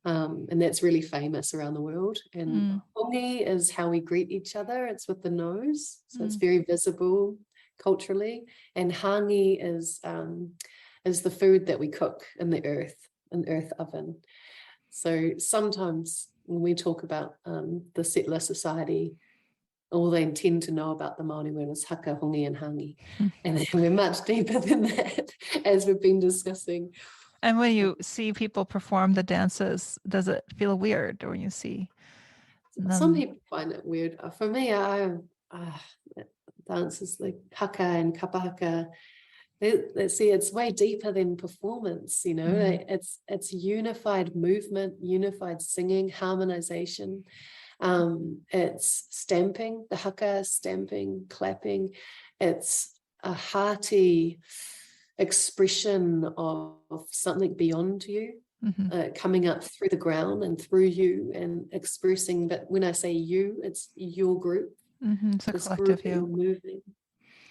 And that's really famous around the world. And mm, hongi is how we greet each other. It's with the nose, so it's mm, very visible culturally. And hangi is the food that we cook in the earth oven. So sometimes when we talk about the settler society, all they tend to know about the Māori word is haka, hongi, and hangi. mm. And we're much deeper than that, as we've been discussing. And when you see people perform the dances, does it feel weird? Or when you see Some them? people find it weird. For me, uh, dances like haka and kapahaka. Let's see, it's way deeper than performance. Mm, It's unified movement, unified singing, harmonization. It's stamping, the haka, stamping, clapping. It's a hearty expression of something beyond you, mhm, coming up through the ground and through you and expressing. But when I say you, it's your group, mhm. It's a this group collective that you. you're moving.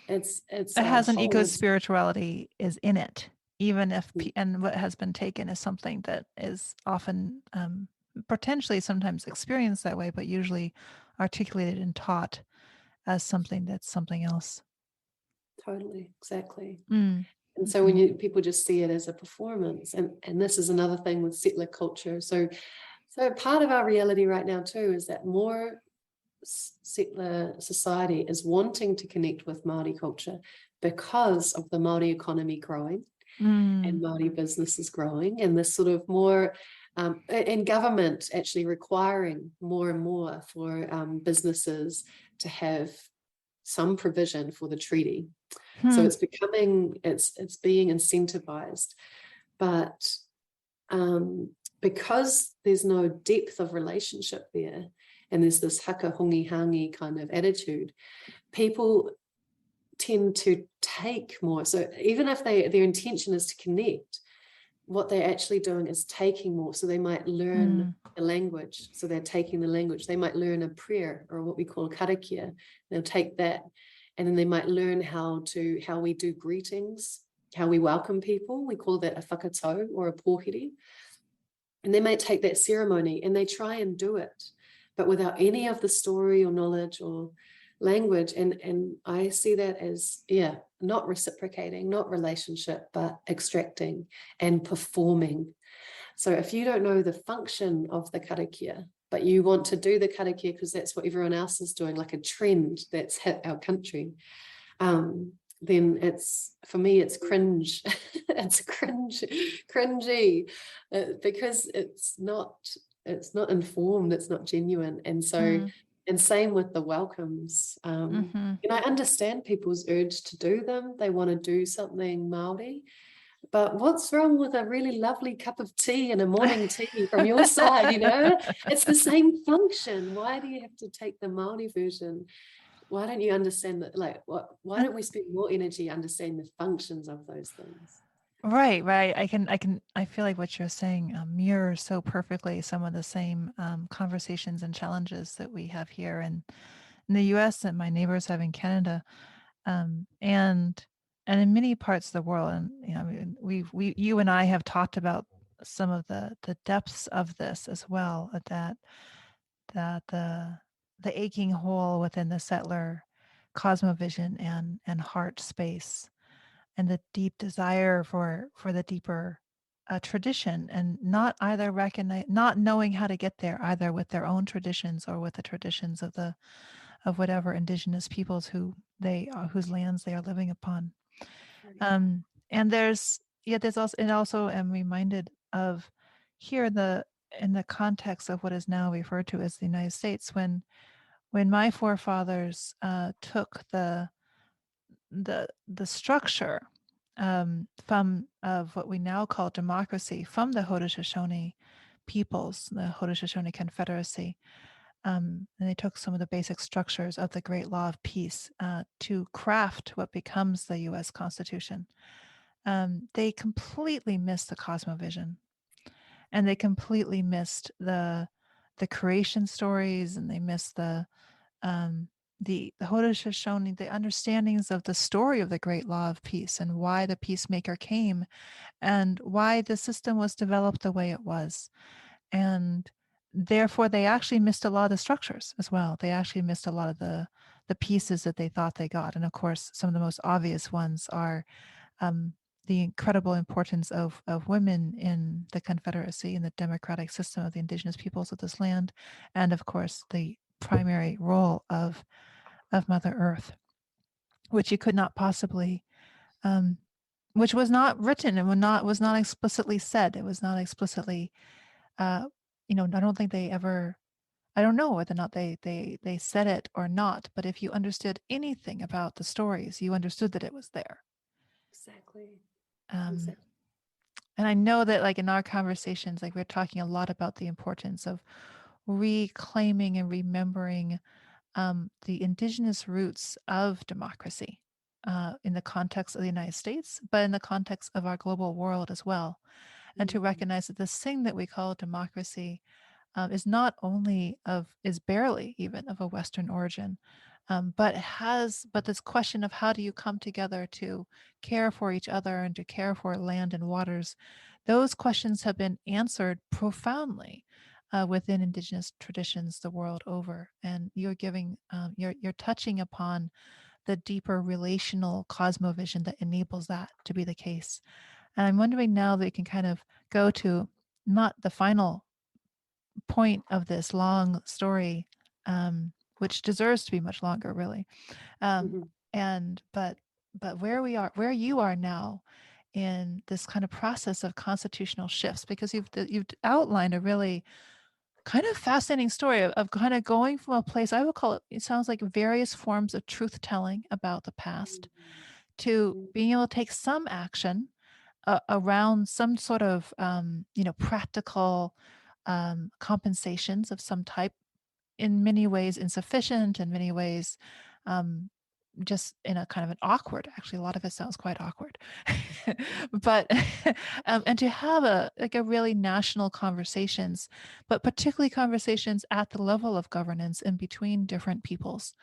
It's It a has an eco whole. spirituality is in it, even if and what has been taken is something that is often potentially sometimes experienced that way, but usually articulated and taught as something that's something else. Totally, exactly. Mm, And so when mhm, people just see it as a performance, and this is another thing with settler culture. So part of our reality right now too is that more settler society is wanting to connect with Māori culture because of the Māori economy growing and mm, Māori businesses growing, and this sort of more and government actually requiring more and more for businesses to have some provision for the treaty. So hmm, it's being incentivized, but because there's no depth of relationship there, and there's this haka hongi hangi kind of attitude, people tend to take more. So even if their intention is to connect, what they're actually doing is taking more. So they might learn mm, the language. So they're taking the language. They might learn a prayer or what we call karakia. They'll take that. And then they might learn how we do greetings, how we welcome people. We call that a whakatau or a pōhiri. And they might take that ceremony and they try and do it, but without any of the story or knowledge or language. And I see that as, yeah, not reciprocating, not relationship, but extracting and performing. So if you don't know the function of the karakia, but you want to do the karakia because that's what everyone else is doing, like a trend that's hit our country, then it's, for me, it's cringe. It's cringy, because it's not informed, it's not genuine. And so, mm, and same with the welcomes. mhm. I understand people's urge to do them. They want to do something Maori, but what's wrong with a really lovely cup of tea and a morning tea from your side? It's the same function. Why do you have to take the Maori version? Why don't you understand that? Like, why don't we spend more energy understanding the functions of those things? Right, right. I feel like what you're saying mirrors so perfectly some of the same conversations and challenges that we have here in the US and my neighbors have in Canada. And in many parts of the world. And, I mean, you and I have talked about some of the depths of this as well, that the the aching hole within the settler cosmovision and heart space, and the deep desire for the deeper tradition, and not either recognize, not knowing how to get there either with their own traditions or with the traditions of whatever indigenous peoples who they are, whose lands they are living upon. Right. um and there's also, and also am reminded of here in the context of what is now referred to as the United States, when my forefathers took the structure from of what we now call democracy from the Haudenosaunee peoples, the Haudenosaunee Confederacy, and they took some of the basic structures of the Great Law of Peace to craft what becomes the U.S. Constitution. They completely missed the cosmovision, and they completely missed the creation stories, and they missed um, the Haudenosaunee, the understandings of the story of the Great Law of Peace and why the peacemaker came and why the system was developed the way it was. And therefore, they actually missed a lot of the structures as well. They actually missed a lot of the pieces that they thought they got. And of course, some of the most obvious ones are um, the incredible importance of women in the Confederacy and the democratic system of the indigenous peoples of this land, and of course, the primary role of Mother Earth, which you could not possibly, um, which was not written and was not explicitly said. It was not explicitly, uh, I don't think they ever. I don't know whether or not they said it or not. But if you understood anything about the stories, you understood that it was there. Exactly. Um, Exactly. and I know that, like in our conversations, like we're talking a lot about the importance of reclaiming and remembering the indigenous roots of democracy in the context of the United States, but in the context of our global world as well. And to Mm, recognize that this thing that we call democracy is not only is barely even of a Western origin, but this question of how do you come together to care for each other and to care for land and waters, those questions have been answered profoundly within indigenous traditions the world over. And you're giving, you're touching upon the deeper relational cosmovision that enables that to be the case. And I'm wondering now that we can kind of go to not the final point of this long story, which deserves to be much longer, really. Um, mhm, and but where we are, where you are now in this kind of process of constitutional shifts, because you've outlined a really kind of fascinating story of kind of going from a place, I would call it, it sounds like various forms of truth telling about the past mm, to mm, being able to take some action around some sort of practical compensations of some type, in many ways insufficient, in many ways um, just in a kind of an awkward, actually a lot of it sounds quite awkward, but and to have a really national conversations, but particularly conversations at the level of governance and between different peoples,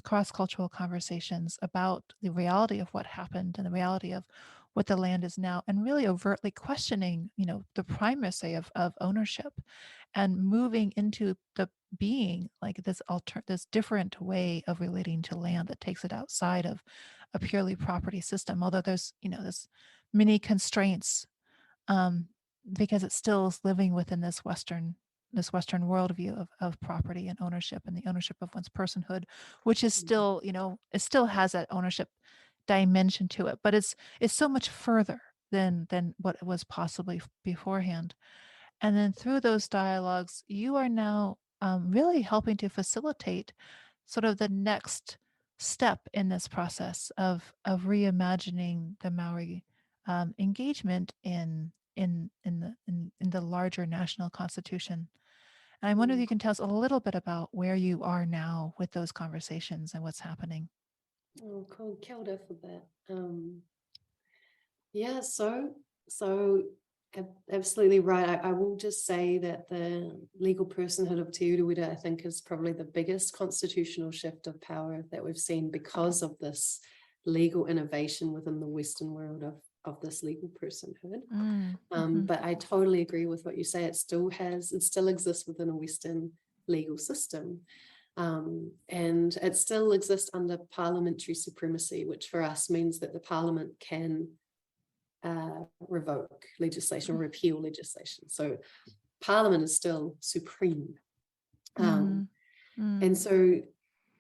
cross-cultural conversations about the reality of what happened and the reality of what the land is now, and really overtly questioning, the primacy of ownership, and moving into the being like this different way of relating to land that takes it outside of a purely property system. Although there's many constraints, um, because it still is living within this Western worldview of property and ownership and the ownership of one's personhood, which is mhm, still, it still has that ownership dimension to it, but it's so much further than what it was possibly beforehand. And then through those dialogues, you are now really helping to facilitate sort of the next step in this process of reimagining the Maori engagement in the larger national constitution. And I wonder if mm. you can tell us a little bit about where you are now with those conversations and what's happening. Oh, cool. Kia ora for that. Yeah, so absolutely right. I will just say that the legal personhood of Te Urewera, I think, is probably the biggest constitutional shift of power that we've seen because of this legal innovation within the Western world of this legal personhood. Mm, hmm But I totally agree with what you say. It still exists within a Western legal system. And it still exists under parliamentary supremacy, which for us means that the parliament can revoke legislation or repeal legislation. So parliament is still supreme. And so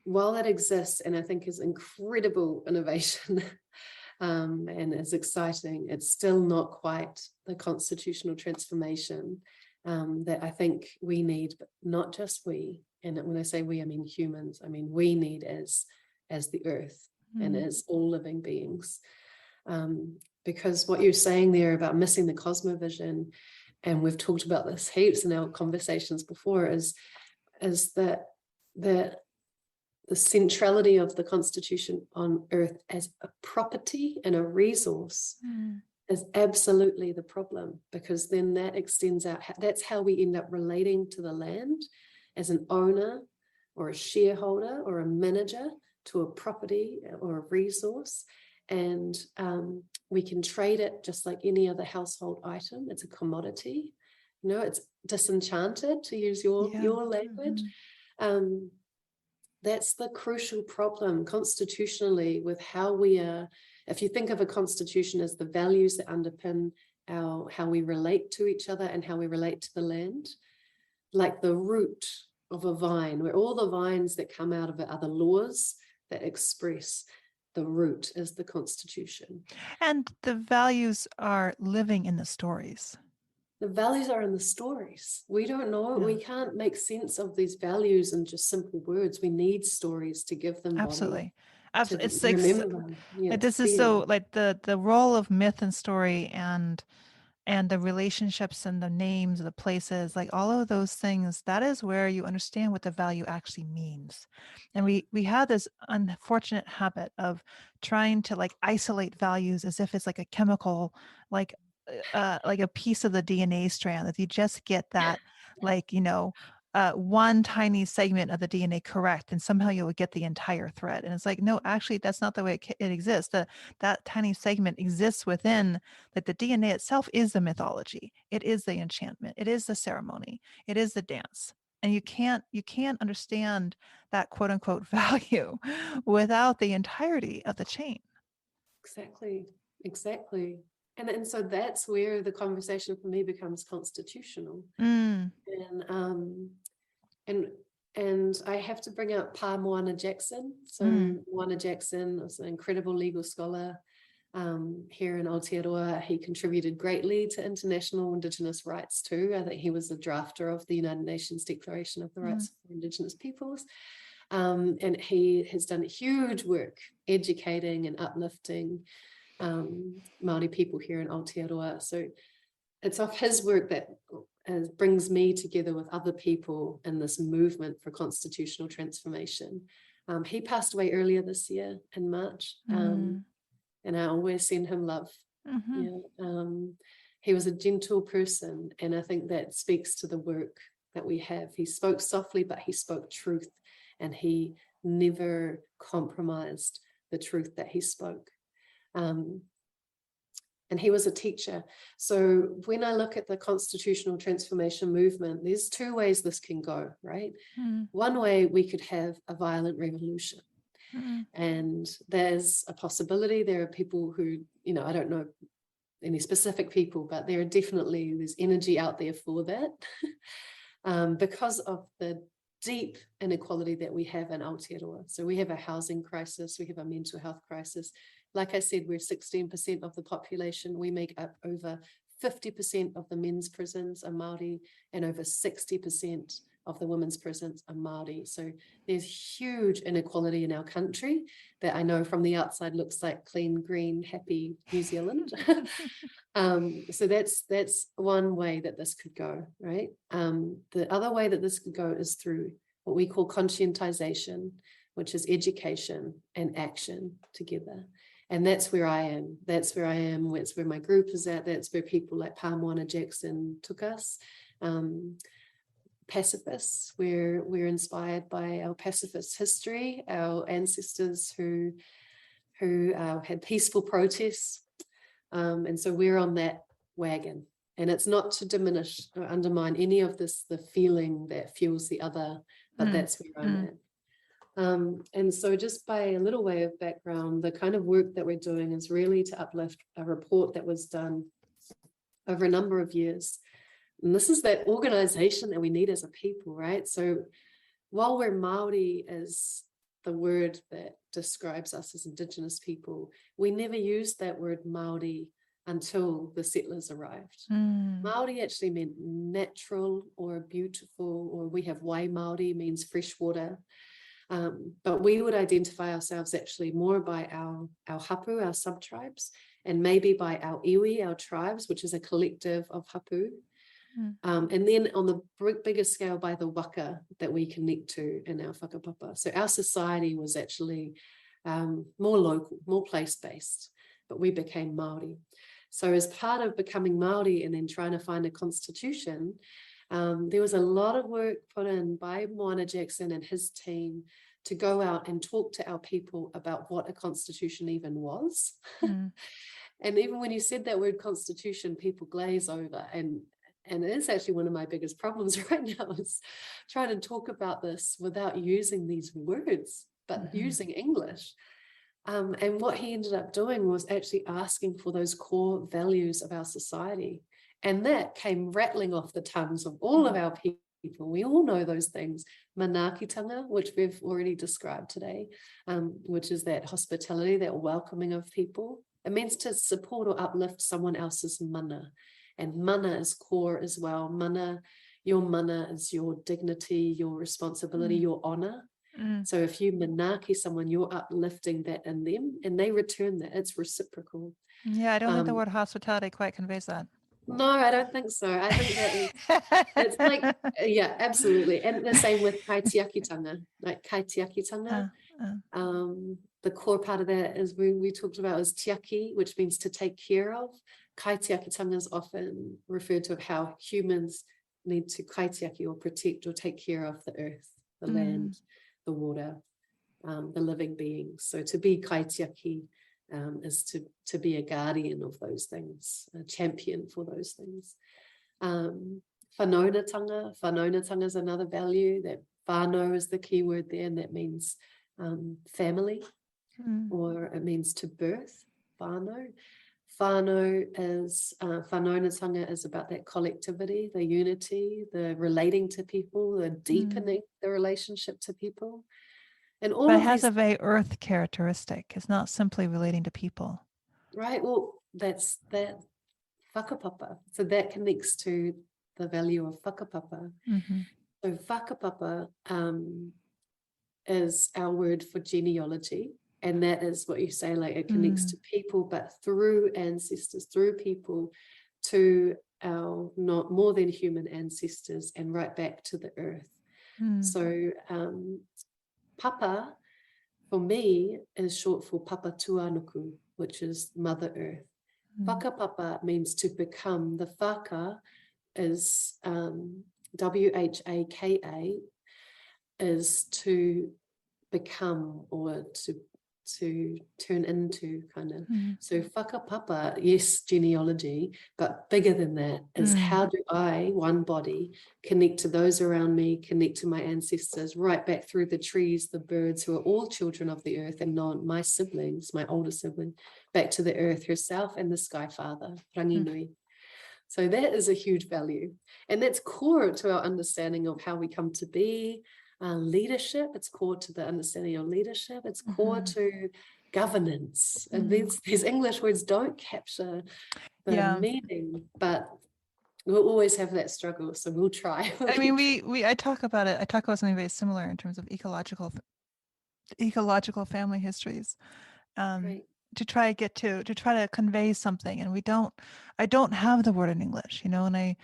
while that exists, and I think is incredible innovation and is exciting, it's still not quite the constitutional transformation that I think we need, but not just we. And when I say we, I mean humans. I mean, we need as the earth and as all living beings. Because what you're saying there about missing the cosmovision, and we've talked about this heaps in our conversations before, is that the centrality of the Constitution on earth as a property and a resource is absolutely the problem, because then that extends out. That's how we end up relating to the land, as an owner or a shareholder or a manager to a property or a resource. And we can trade it just like any other household item. It's a commodity. It's disenchanted, to use your language. That's the crucial problem constitutionally with how we are. If you think of a constitution as the values that underpin how we relate to each other and how we relate to the land, like the root of a vine, where all the vines that come out of it are the laws that express the root is the Constitution. And the values are living in the stories. The values are in the stories. We don't know. We can't make sense of these values in just simple words. We need stories to give them Absolutely. body. It's To like, remember. like this is so like the role of myth and story and the relationships and the names of the places, like all of those things, that is where you understand what the value actually means. And we have this unfortunate habit of trying to like isolate values as if it's like a chemical, like a piece of the DNA strand, that you just get that, like, one tiny segment of the DNA correct, and somehow you'll get the entire thread. And it's like, no, actually, that's not the way it exists. That tiny segment exists within, like, the DNA itself is the mythology. It is the enchantment. It is the ceremony. It is the dance. And you can't understand that quote unquote value without the entirety of the chain. Exactly. And so that's where the conversation for me becomes constitutional. And I have to bring up Pa Moana Jackson. So Moana Jackson was an incredible legal scholar here in Aotearoa. He contributed greatly to international Indigenous rights too. I think he was the drafter of the United Nations Declaration of the Rights of Indigenous Peoples. And he has done huge work educating and uplifting Maori people here in Aotearoa. So it's off his work that brings me together with other people in this movement for constitutional transformation. He passed away earlier this year in March, and I always send him love. He was a gentle person, and I think that speaks to the work that we have. He spoke softly, but he spoke truth, and he never compromised the truth that he spoke. And he was a teacher. So when I look at the constitutional transformation movement, there's two ways this can go, right? One way, we could have a violent revolution. And there's a possibility. There are people who, I don't know any specific people, but there's energy out there for that because of the deep inequality that we have in Aotearoa. So we have a housing crisis, we have a mental health crisis. Like I said, we're 16% of the population. We make up over 50% of the men's prisons are Maori, and over 60% of the women's prisons are Maori. So there's huge inequality in our country that I know from the outside looks like clean, green, happy New Zealand. So that's one way that this could go, right? The other way that this could go is through what we call conscientization, which is education and action together. And that's where I am. That's where my group is at. That's where people like Pa Moana Jackson took us. Pacifists, we're inspired by our pacifist history, our ancestors who had peaceful protests. And so we're on that wagon. And it's not to diminish or undermine any of this, the feeling that fuels the other, but that's where I'm at. And so just by a little way of background, the kind of work that we're doing is really to uplift a report that was done over a number of years. And this is that organization that we need as a people, right? So while we're Maori as the word that describes us as Indigenous people, we never used that word Maori until the settlers arrived. Maori actually meant natural or beautiful, or we have Wai Maori, means fresh water. But we would identify ourselves actually more by our hapu, our sub-tribes, and maybe by our iwi, our tribes, which is a collective of hapu. And then on the bigger scale by the waka that we connect to in our whakapapa. So our society was actually more local, more place-based, but we became Maori. So as part of becoming Maori and then trying to find a constitution, there was a lot of work put in by Moana Jackson and his team to go out and talk to our people about what a constitution even was. And even when you said that word constitution, people glaze over. And it is actually one of my biggest problems right now, is trying to talk about this without using these words, but using English. And what he ended up doing was actually asking for those core values of our society. And that came rattling off the tongues of all of our people. We all know those things. Manaakitanga, which we've already described today, which is that hospitality, that welcoming of people. It means to support or uplift someone else's mana. And mana is core as well. Your mana is your dignity, your responsibility, your honor. So if you manaki someone, you're uplifting that in them, and they return that. It's reciprocal. Yeah, I don't think the word hospitality quite conveys that. No, I don't think so. I think that it's like, yeah, absolutely. And the same with kaitiakitanga, like kaitiakitanga. The core part of that is we talked about is tiaki, which means to take care of. Kaitiakitanga is often referred to how humans need to kaitiaki or protect or take care of the earth, the land, the water, the living beings. So to be kaitiaki is to be a guardian of those things, a champion for those things. Whanaunatanga is another value. That whānau is the key word there, and that means family, or it means to birth. Whānau. Whānau is, whanaunatanga is about that collectivity, the unity, the relating to people, the deepening the relationship to people. And all but it of has these, a very earth characteristic. It's not simply relating to people. right? Well, that's that whakapapa. So that connects to the value of whakapapa. So whakapapa is our word for genealogy. And that is what you say, like it connects to people, but through ancestors, through people, to our not more than human ancestors, and right back to the earth. So papa, for me, is short for papa tuanuku, which is Mother Earth. Whakapapa means to become. The whaka is WHAKA, is to become or to turn into, kind of. So whakapapa, yes, genealogy, but bigger than that is how do I, one body, connect to those around me, connect to my ancestors, right back through the trees, the birds, who are all children of the earth, and not my siblings, my older sibling, back to the earth herself and the sky father, Ranginui. So that is a huge value. And that's core to our understanding of how we come to be. Leadership, it's core to the understanding of leadership. It's core to governance. And these English words don't capture the meaning, but we'll always have that struggle. So we'll try. I mean, I talk about it. I talk about something very similar in terms of ecological family histories. Right. To try to convey something, and I don't have the word in English, and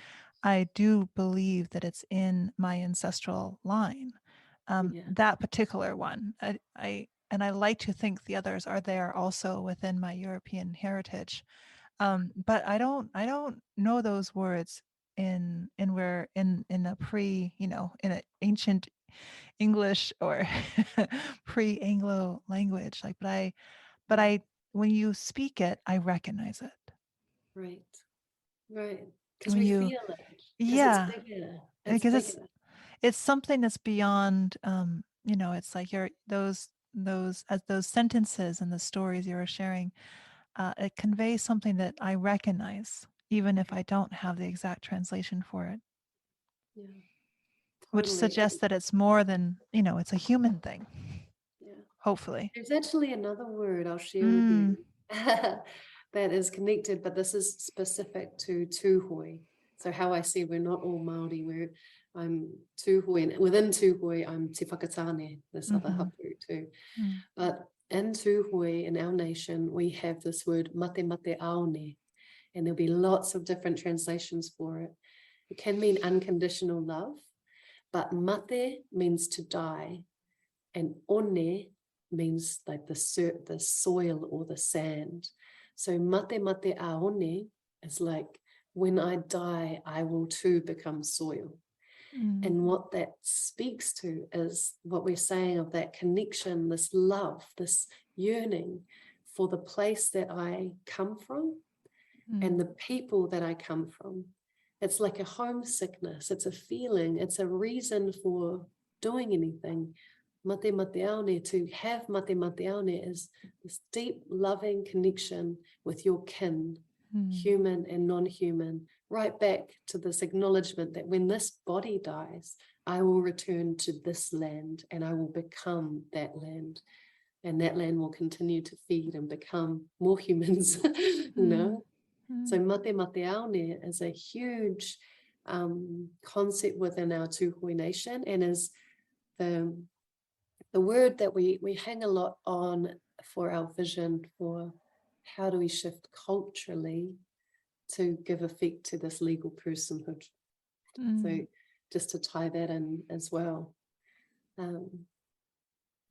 I do believe that it's in my ancestral line, that particular one. I like to think the others are there also within my European heritage, but I don't know those words in a in an ancient English or pre-Anglo language, like, but I when you speak it, I recognize it. Right. because when we you, feel it, because it's yeah, bigger. It's because bigger. it's something that's beyond, it's like you're those as those sentences and the stories you were sharing, it conveys something that I recognize, even if I don't have the exact translation for it, Yeah, which totally. suggests that it's more than, it's a human thing, Yeah. hopefully. There's actually another word I'll share with Mm, you that is connected, but this is specific to Tūhoe. So how I see we're not all Māori, I'm Tūhoe, and within Tūhoe, I'm Te Whakatane, this other mm-hmm, hapu too. mm, But in Tūhoe, in our nation, we have this word mate mate aone, and there'll be lots of different translations for it. It can mean unconditional love, but mate means to die, and one means like the soil or the sand. So mate mate aone is like, when I die, I will too become soil. mm, And what that speaks to is what we're saying of that connection, this love, this yearning for the place that I come from mm, and the people that I come from. It's like a homesickness, it's a feeling, it's a reason for doing anything. Mate mate aone, to have mate mate aone is this deep loving connection with your kin, mm, human and non-human, right back to this acknowledgement that when this body dies, I will return to this land and I will become that land. And that land will continue to feed and become more humans, mm, So mm, mate mate aone is a huge concept within our Tūhoe nation, and is the word that we hang a lot on for our vision for how do we shift culturally to give effect to this legal personhood. So mm, just to tie that in as well. Um,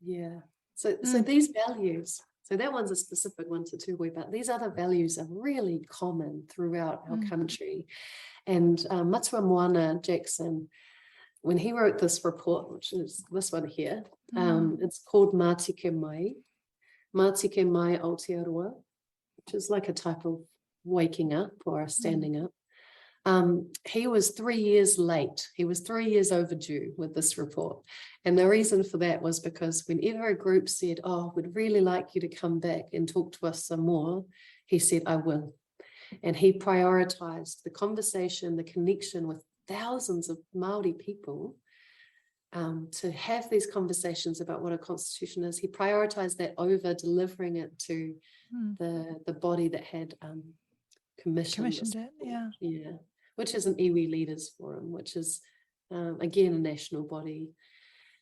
yeah. So mm, these values, so that one's a specific one to Tūhoe, but these other values are really common throughout our mm, country. And Matua Moana Jackson, when he wrote this report, which is this one here, mm, it's called Mātike Mai Aotearoa, which is like a type of waking up or a mm, standing up. He was 3 years late. He was 3 years overdue with this report. And the reason for that was because whenever a group said, oh, we'd really like you to come back and talk to us some more, he said, I will. And he prioritized the conversation, the connection with thousands of Maori people, to have these conversations about what a constitution is. He prioritized that over delivering it to mm. the body that had commissioned Commissioned this it, report. yeah. Yeah, which is an iwi leaders forum, which is again a national body.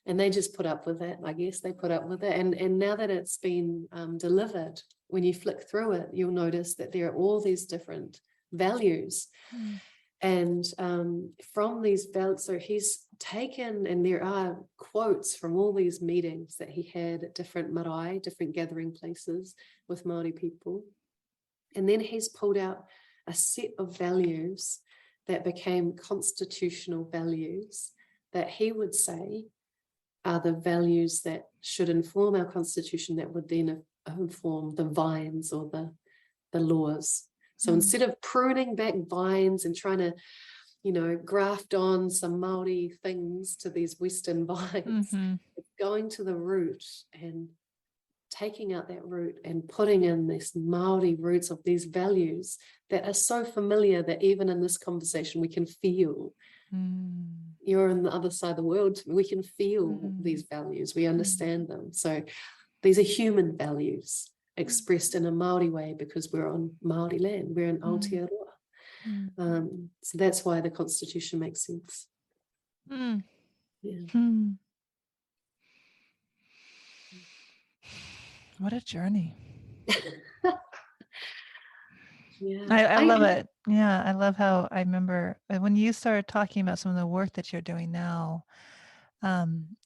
And they just put up with it. I guess they put up with it. And now that it's been delivered, when you flick through it, you'll notice that there are all these different values. Mm, And from these values, so he's taken, and there are quotes from all these meetings that he had at different marae, different gathering places with Maori people. And then he's pulled out a set of values that became constitutional values that he would say are the values that should inform our constitution, that would then inform the vines or the laws. So mm, instead of pruning back vines and trying to, graft on some Maori things to these Western vines, mm-hmm, it's going to the root and taking out that root and putting in these Maori roots of these values that are so familiar that even in this conversation we can feel. mm, You're on the other side of the world, we can feel mm, these values, we mm, understand them. So these are human values expressed in a Maori way because we're on Maori land, we're in mm, Aotearoa. mm, So that's why the constitution makes sense. mm, Yeah. mm. What a journey. Yeah. I love it. Yeah, I love how I remember when you started talking about some of the work that you're doing now, and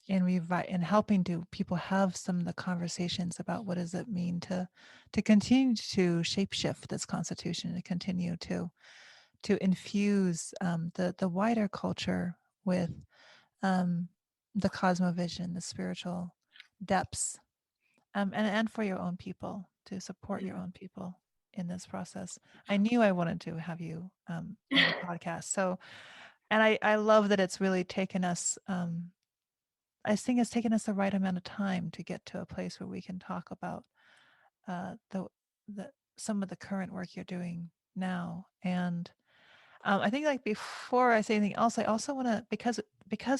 helping to people have some of the conversations about what does it mean to continue to shapeshift this constitution, to continue to infuse the wider culture with um, the cosmovision, the spiritual depths, and for your own people, to support Yeah. your own people. in this process. I knew I wanted to have you in the podcast. So, and I love that it's really taken us, I think it's taken us the right amount of time to get to a place where we can talk about the some of the current work you're doing now. And I think, like, before I say anything else, I also want to, because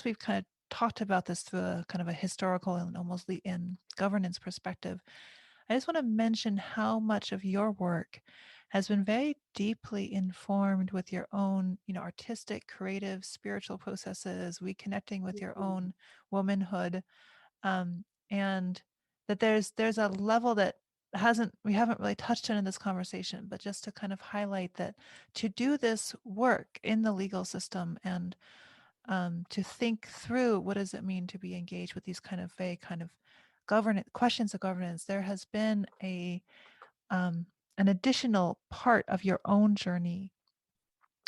we've kind of talked about this through a kind of a historical and almost in governance perspective, I just want to mention how much of your work has been very deeply informed with your own, artistic, creative, spiritual processes, reconnecting with your own womanhood, and that there's a level that we haven't really touched on in this conversation, but just to kind of highlight that to do this work in the legal system, and to think through what does it mean to be engaged with these kind of vague kind of governance questions of governance, there has been an additional part of your own journey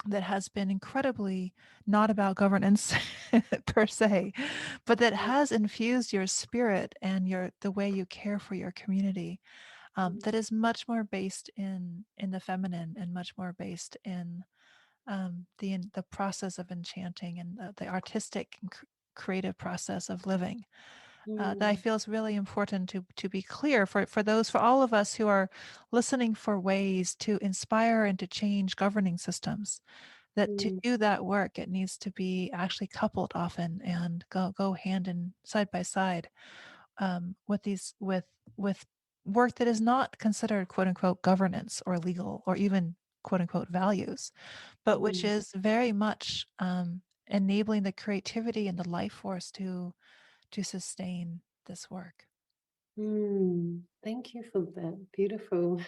that has been incredibly not about governance per se, but that has infused your spirit and the way you care for your community. That is much more based in the feminine, and much more based in the process of enchanting, and the artistic and creative process of living. That I feel is really important to be clear for all of us who are listening for ways to inspire and to change governing systems, that to do that work, it needs to be actually coupled often and go hand in side by side, with work that is not considered quote unquote governance or legal or even quote unquote values, but which is very much enabling the creativity and the life force to sustain this work. Thank you for that beautiful,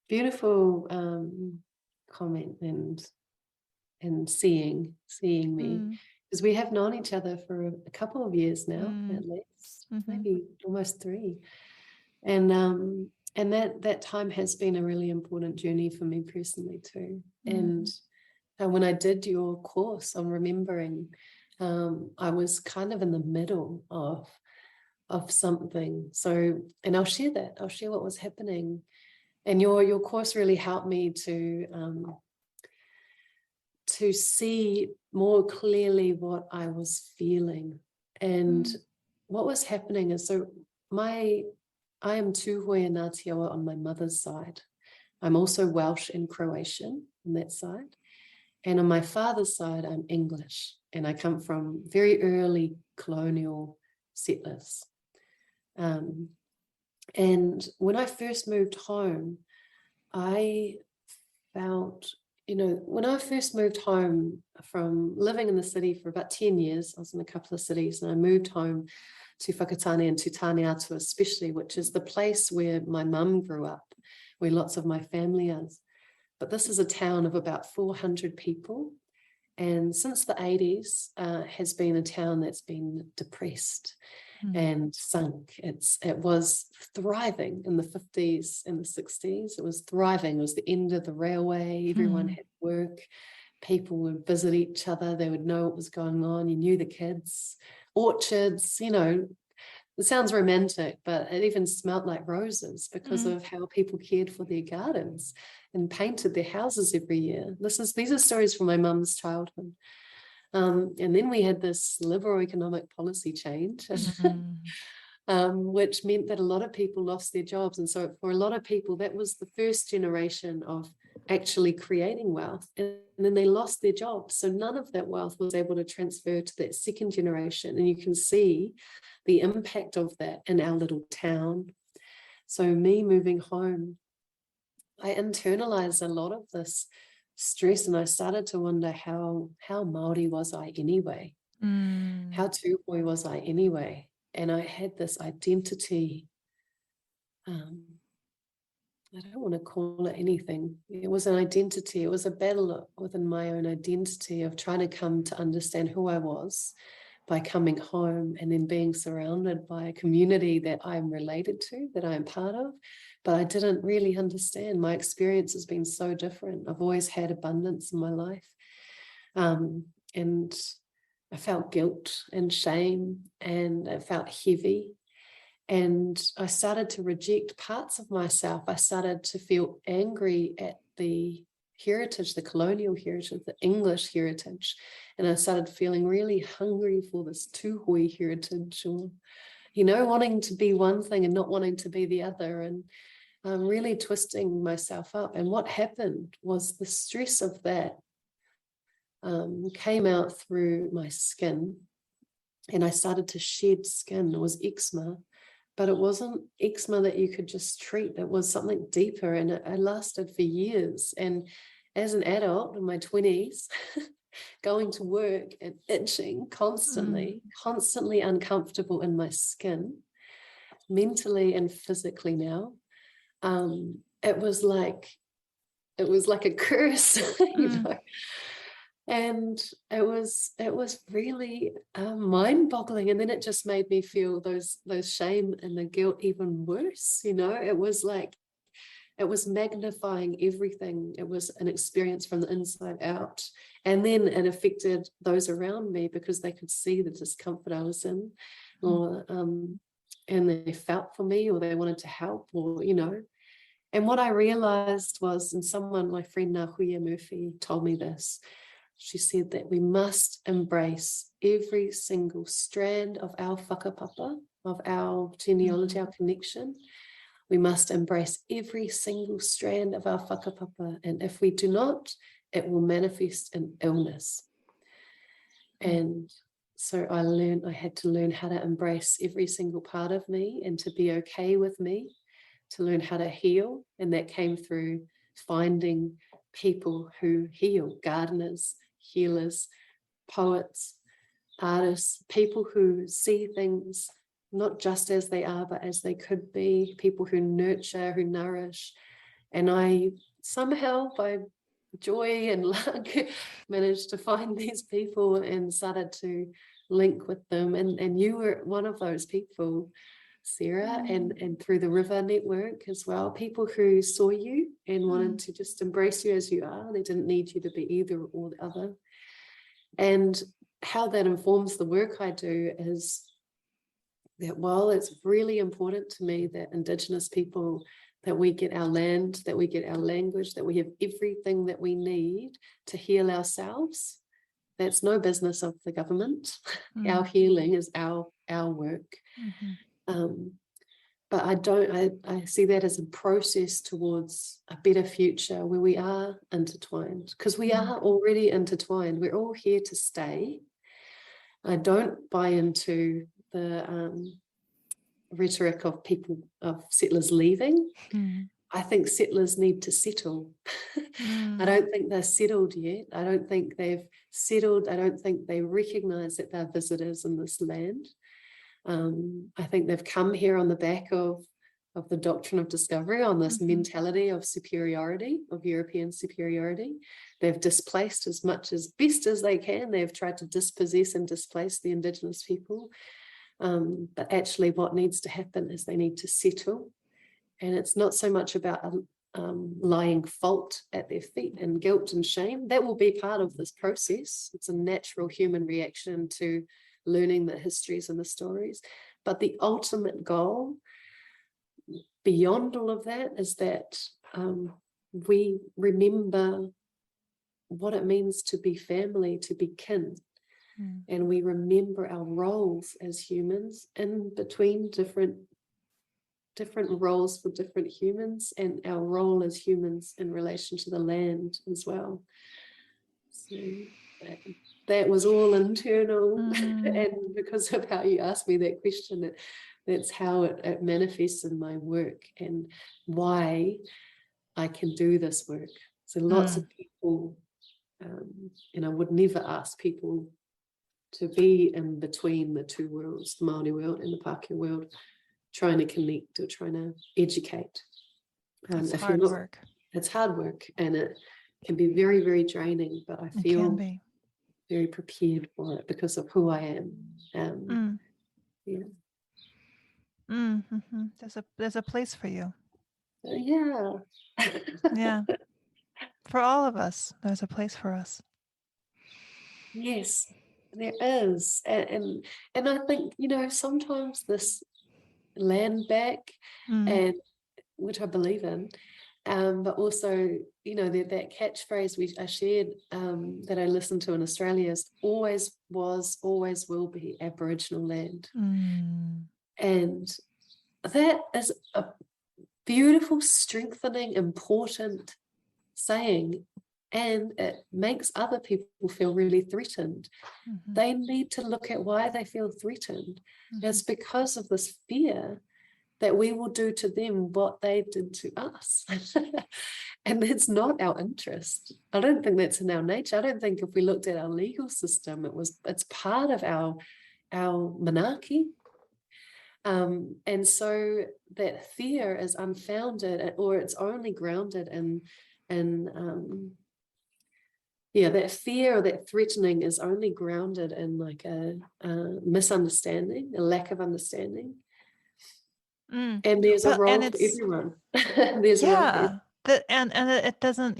beautiful comment and seeing me, Mm, because we have known each other for a couple of years now, mm, at least, mm-hmm, maybe almost 3, and that time has been a really important journey for me personally too. And mm, when I did your course on remembering, I was kind of in the middle of something. So, and I'll share what was happening. And your course really helped me to see more clearly what I was feeling. And mm, what was happening is, so I am Tūhoe and Aotearoa on my mother's side. I'm also Welsh and Croatian on that side. And on my father's side, I'm English. And I come from very early colonial settlers. And when I first moved home, I felt, when I first moved home from living in the city for about 10 years, I was in a couple of cities, and I moved home to Whakatane and to Taneatua especially, which is the place where my mum grew up, where lots of my family is. But this is a town of about 400 people. And since the 80s, has been a town that's been depressed mm, and sunk. It was thriving in the 50s and the 60s. It was thriving. It was the end of the railway. Everyone mm, had work. People would visit each other. They would know what was going on. You knew the kids. Orchards, it sounds romantic, but it even smelled like roses because mm, of how people cared for their gardens and painted their houses every year. These are stories from my mum's childhood. And then we had this liberal economic policy change, mm, which meant that a lot of people lost their jobs. And so for a lot of people, that was the first generation of actually creating wealth. And then they lost their jobs. So none of that wealth was able to transfer to that second generation. And you can see the impact of that in our little town. So me moving home, I internalized a lot of this stress, and I started to wonder how Maori was I anyway? mm, How Tūhoe was I anyway? And I had this identity. I don't want to call it anything. It was an identity. It was a battle within my own identity of trying to come to understand who I was by coming home and then being surrounded by a community that I'm related to, that I'm part of. But I didn't really understand. My experience has been so different. I've always had abundance in my life. And I felt guilt and shame, and it felt heavy. And I started to reject parts of myself. I started to feel angry at the heritage, the colonial heritage, the English heritage. And I started feeling really hungry for this tūhui heritage, or, wanting to be one thing and not wanting to be the other. And really twisting myself up. And what happened was the stress of that came out through my skin. And I started to shed skin. It was eczema. But it wasn't eczema that you could just treat. It was something deeper, and it lasted for years. And as an adult in my 20s, going to work and itching constantly uncomfortable in my skin, mentally and physically now, it was like a curse, And it was really mind-boggling. And then it just made me feel those shame and the guilt even worse. It was like, it was magnifying everything. It was an experience from the inside out. And then it affected those around me because they could see the discomfort I was in, or and they felt for me, or they wanted to help, or And what I realized was, and my friend Nahuia Murphy told me this. She said that we must embrace every single strand of our whakapapa, of our genealogy, our connection. We must embrace every single strand of our whakapapa. And if we do not, it will manifest in illness. And so I had to learn how to embrace every single part of me and to be okay with me, to learn how to heal. And that came through finding people who heal, gardeners, healers, poets, artists, people who see things not just as they are, but as they could be, people who nurture, who nourish. And I somehow, by joy and luck, managed to find these people and started to link with them. And you were one of those people, Sara, and through the River Network as well, people who saw you and wanted to just embrace you as you are. They didn't need you to be either or the other. And how that informs the work I do is that while it's really important to me that Indigenous people, that we get our land, that we get our language, that we have everything that we need to heal ourselves, that's no business of the government. Our healing is our work. But I see that as a process towards a better future where we are intertwined, because we are already intertwined. We're all here to stay. I don't buy into the rhetoric of settlers leaving. I think settlers need to settle. I don't think they're settled yet. I don't think they've settled. I don't think they recognize that they're visitors in this land. I think they've come here on the back of the doctrine of discovery, on this mentality of superiority, of European superiority. They've displaced as much as best as they can. They've tried to dispossess and displace the Indigenous people. But actually what needs to happen is they need to settle. And it's not so much about lying fault at their feet and guilt and shame. That will be part of this process. It's a natural human reaction to learning the histories and the stories. But the ultimate goal beyond all of that is that we remember what it means to be family, to be kin. And we remember our roles as humans in between different roles for different humans, and our role as humans in relation to the land as well. So that was all internal. And because of how you asked me that question, that's how it manifests in my work and why I can do this work. So lots of people, and I would never ask people to be in between the two worlds, the Maori world and the Pakeha world, trying to connect or trying to educate. It's hard work. It's hard work, and it can be very, very draining, but I feel very prepared for it because of who I am. There's a place for you. Yeah. For all of us, there's a place for us. Yes, there is. And I think, sometimes this land back, Mm. and which I believe in. But also, that catchphrase I shared, that I listened to in Australia is always was, always will be Aboriginal land. Mm. And that is a beautiful, strengthening, important saying. And it makes other people feel really threatened. Mm-hmm. They need to look at why they feel threatened. Mm-hmm. It's because of this fear that we will do to them what they did to us. And it's not our interest. I don't think that's in our nature. I don't think if we looked at our legal system, it's part of our monarchy. And so that fear is unfounded, or it's only grounded in that fear or that threatening is only grounded in like a misunderstanding, a lack of understanding. Mm. And there's a Well, and role for it's everyone. There's a role for everyone. and it doesn't,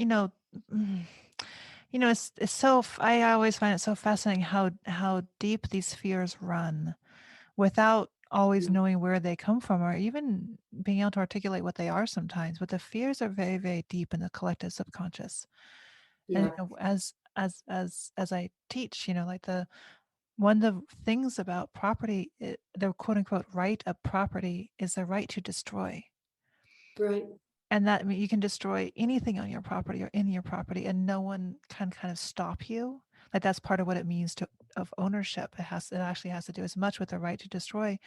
it's so I always find it so fascinating how deep these fears run without always knowing where they come from or even being able to articulate what they are sometimes. But the fears are very, very deep in the collective subconscious. And Yeah, as I teach, like one of the things about property, the quote unquote right of property is the right to destroy. right. And that, I mean, you can destroy anything on your property or in your property, and no one can kind of stop you. Like that's part of what it means of ownership. It actually has to do as much with the right to destroy,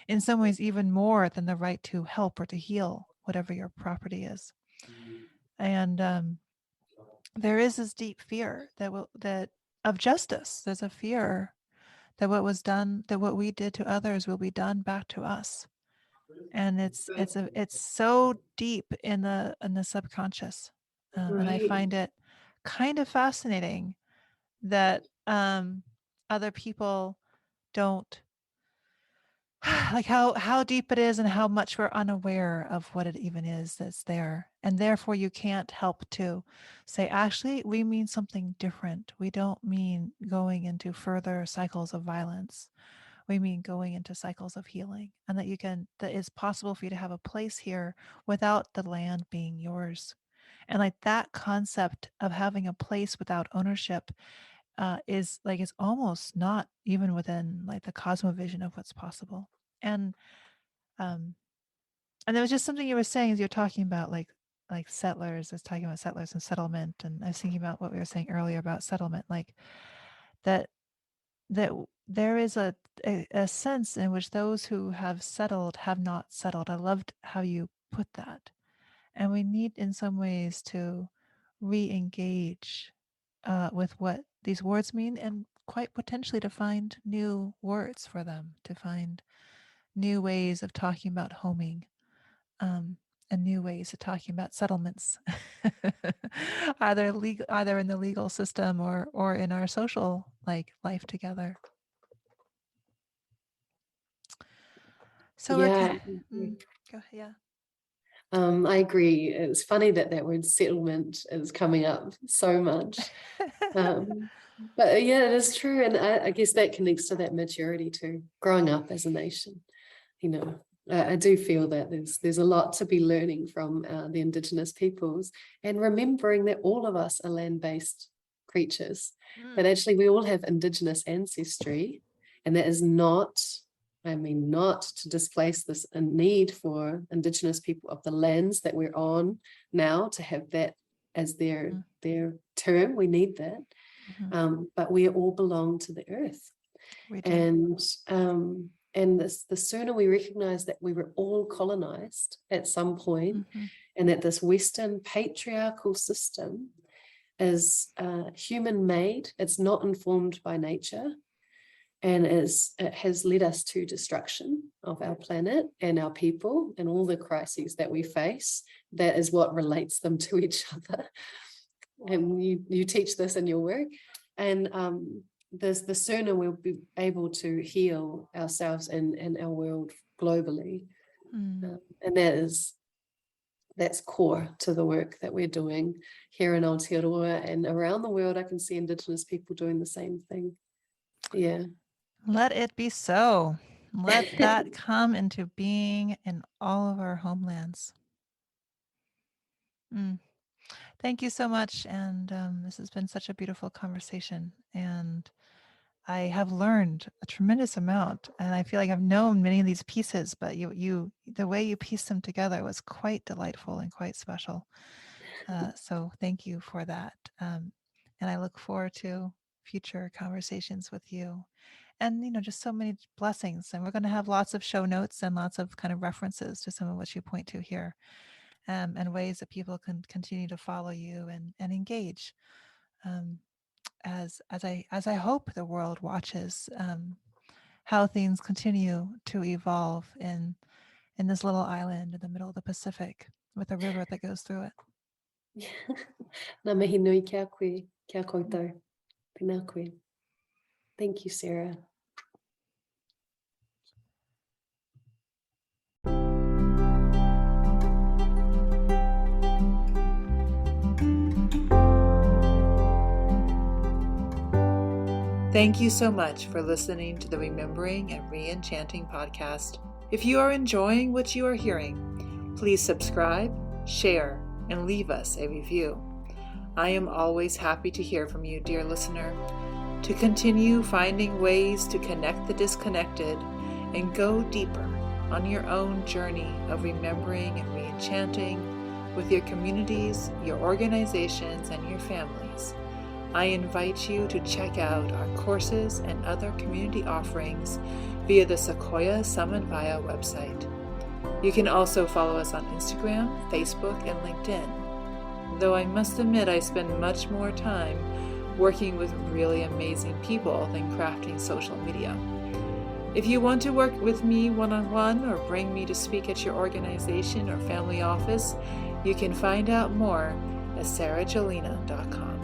in some ways, even more than the right to help or to heal whatever your property is. And there is this deep fear that of justice. There's a fear that what we did to others will be done back to us, and it's so deep in the subconscious, and I Right. find it kind of fascinating that other people don't like how deep it is and how much we're unaware of what it even is that's there, and therefore you can't help to say, actually, we mean something different. We don't mean going into further cycles of violence. We mean going into cycles of healing, and that it's possible for you to have a place here without the land being yours. And like that concept of having a place without ownership is like it's almost not even within like the cosmovision of what's possible. And um and there was just something you were saying as you're talking about like settlers. I was talking about settlers and settlement, and I was thinking about what we were saying earlier about settlement, like that there is a sense in which those who have settled have not settled. I loved how you put that. And we need in some ways to re-engage with what these words mean, and quite potentially to find new words for them, to find new ways of talking about homing, um, and new ways of talking about settlements, either in the legal system or in our social like life together. So we're Yeah. go ahead, yeah. I agree. It's funny that word settlement is coming up so much. But yeah, it is true. And I guess that connects to that maturity too, growing up as a nation. I do feel that there's a lot to be learning from the Indigenous peoples, and remembering that all of us are land-based creatures, that actually we all have Indigenous ancestry, and that is not to displace this need for Indigenous people of the lands that we're on now to have that as their term. We need that. But we all belong to the earth. We do. And the sooner we recognize that we were all colonized at some point, and that this Western patriarchal system is human made, it's not informed by nature, and it has led us to destruction of our planet and our people and all the crises that we face. That is what relates them to each other. And you teach this in your work. And the sooner we'll be able to heal ourselves and our world globally. And that's core to the work that we're doing here in Aotearoa and around the world. I can see Indigenous people doing the same thing. Yeah. Let it be so. Let that come into being in all of our homelands. Mm. Thank you so much. And this has been such a beautiful conversation. And I have learned a tremendous amount. And I feel like I've known many of these pieces, but the way you pieced them together was quite delightful and quite special. So thank you for that. And I look forward to future conversations with you. And, just so many blessings. And we're going to have lots of show notes and lots of kind of references to some of what you point to here, and ways that people can continue to follow you and engage, as I hope the world watches, how things continue to evolve in this little island in the middle of the Pacific with a river that goes through it. Ngā mihi nui kia koe, kia koutou. Tēnā koe. Thank you, Sara. Thank you so much for listening to the Remembering and ReEnchanting podcast. If you are enjoying what you are hearing, please subscribe, share, and leave us a review. I am always happy to hear from you, dear listener, to continue finding ways to connect the disconnected and go deeper on your own journey of remembering and ReEnchanting with your communities, your organizations, and your families. I invite you to check out our courses and other community offerings via the Sequoia Samanvaya website. You can also follow us on Instagram, Facebook, and LinkedIn, though I must admit I spend much more time working with really amazing people than crafting social media. If you want to work with me one-on-one or bring me to speak at your organization or family office, you can find out more at sarajelena.com.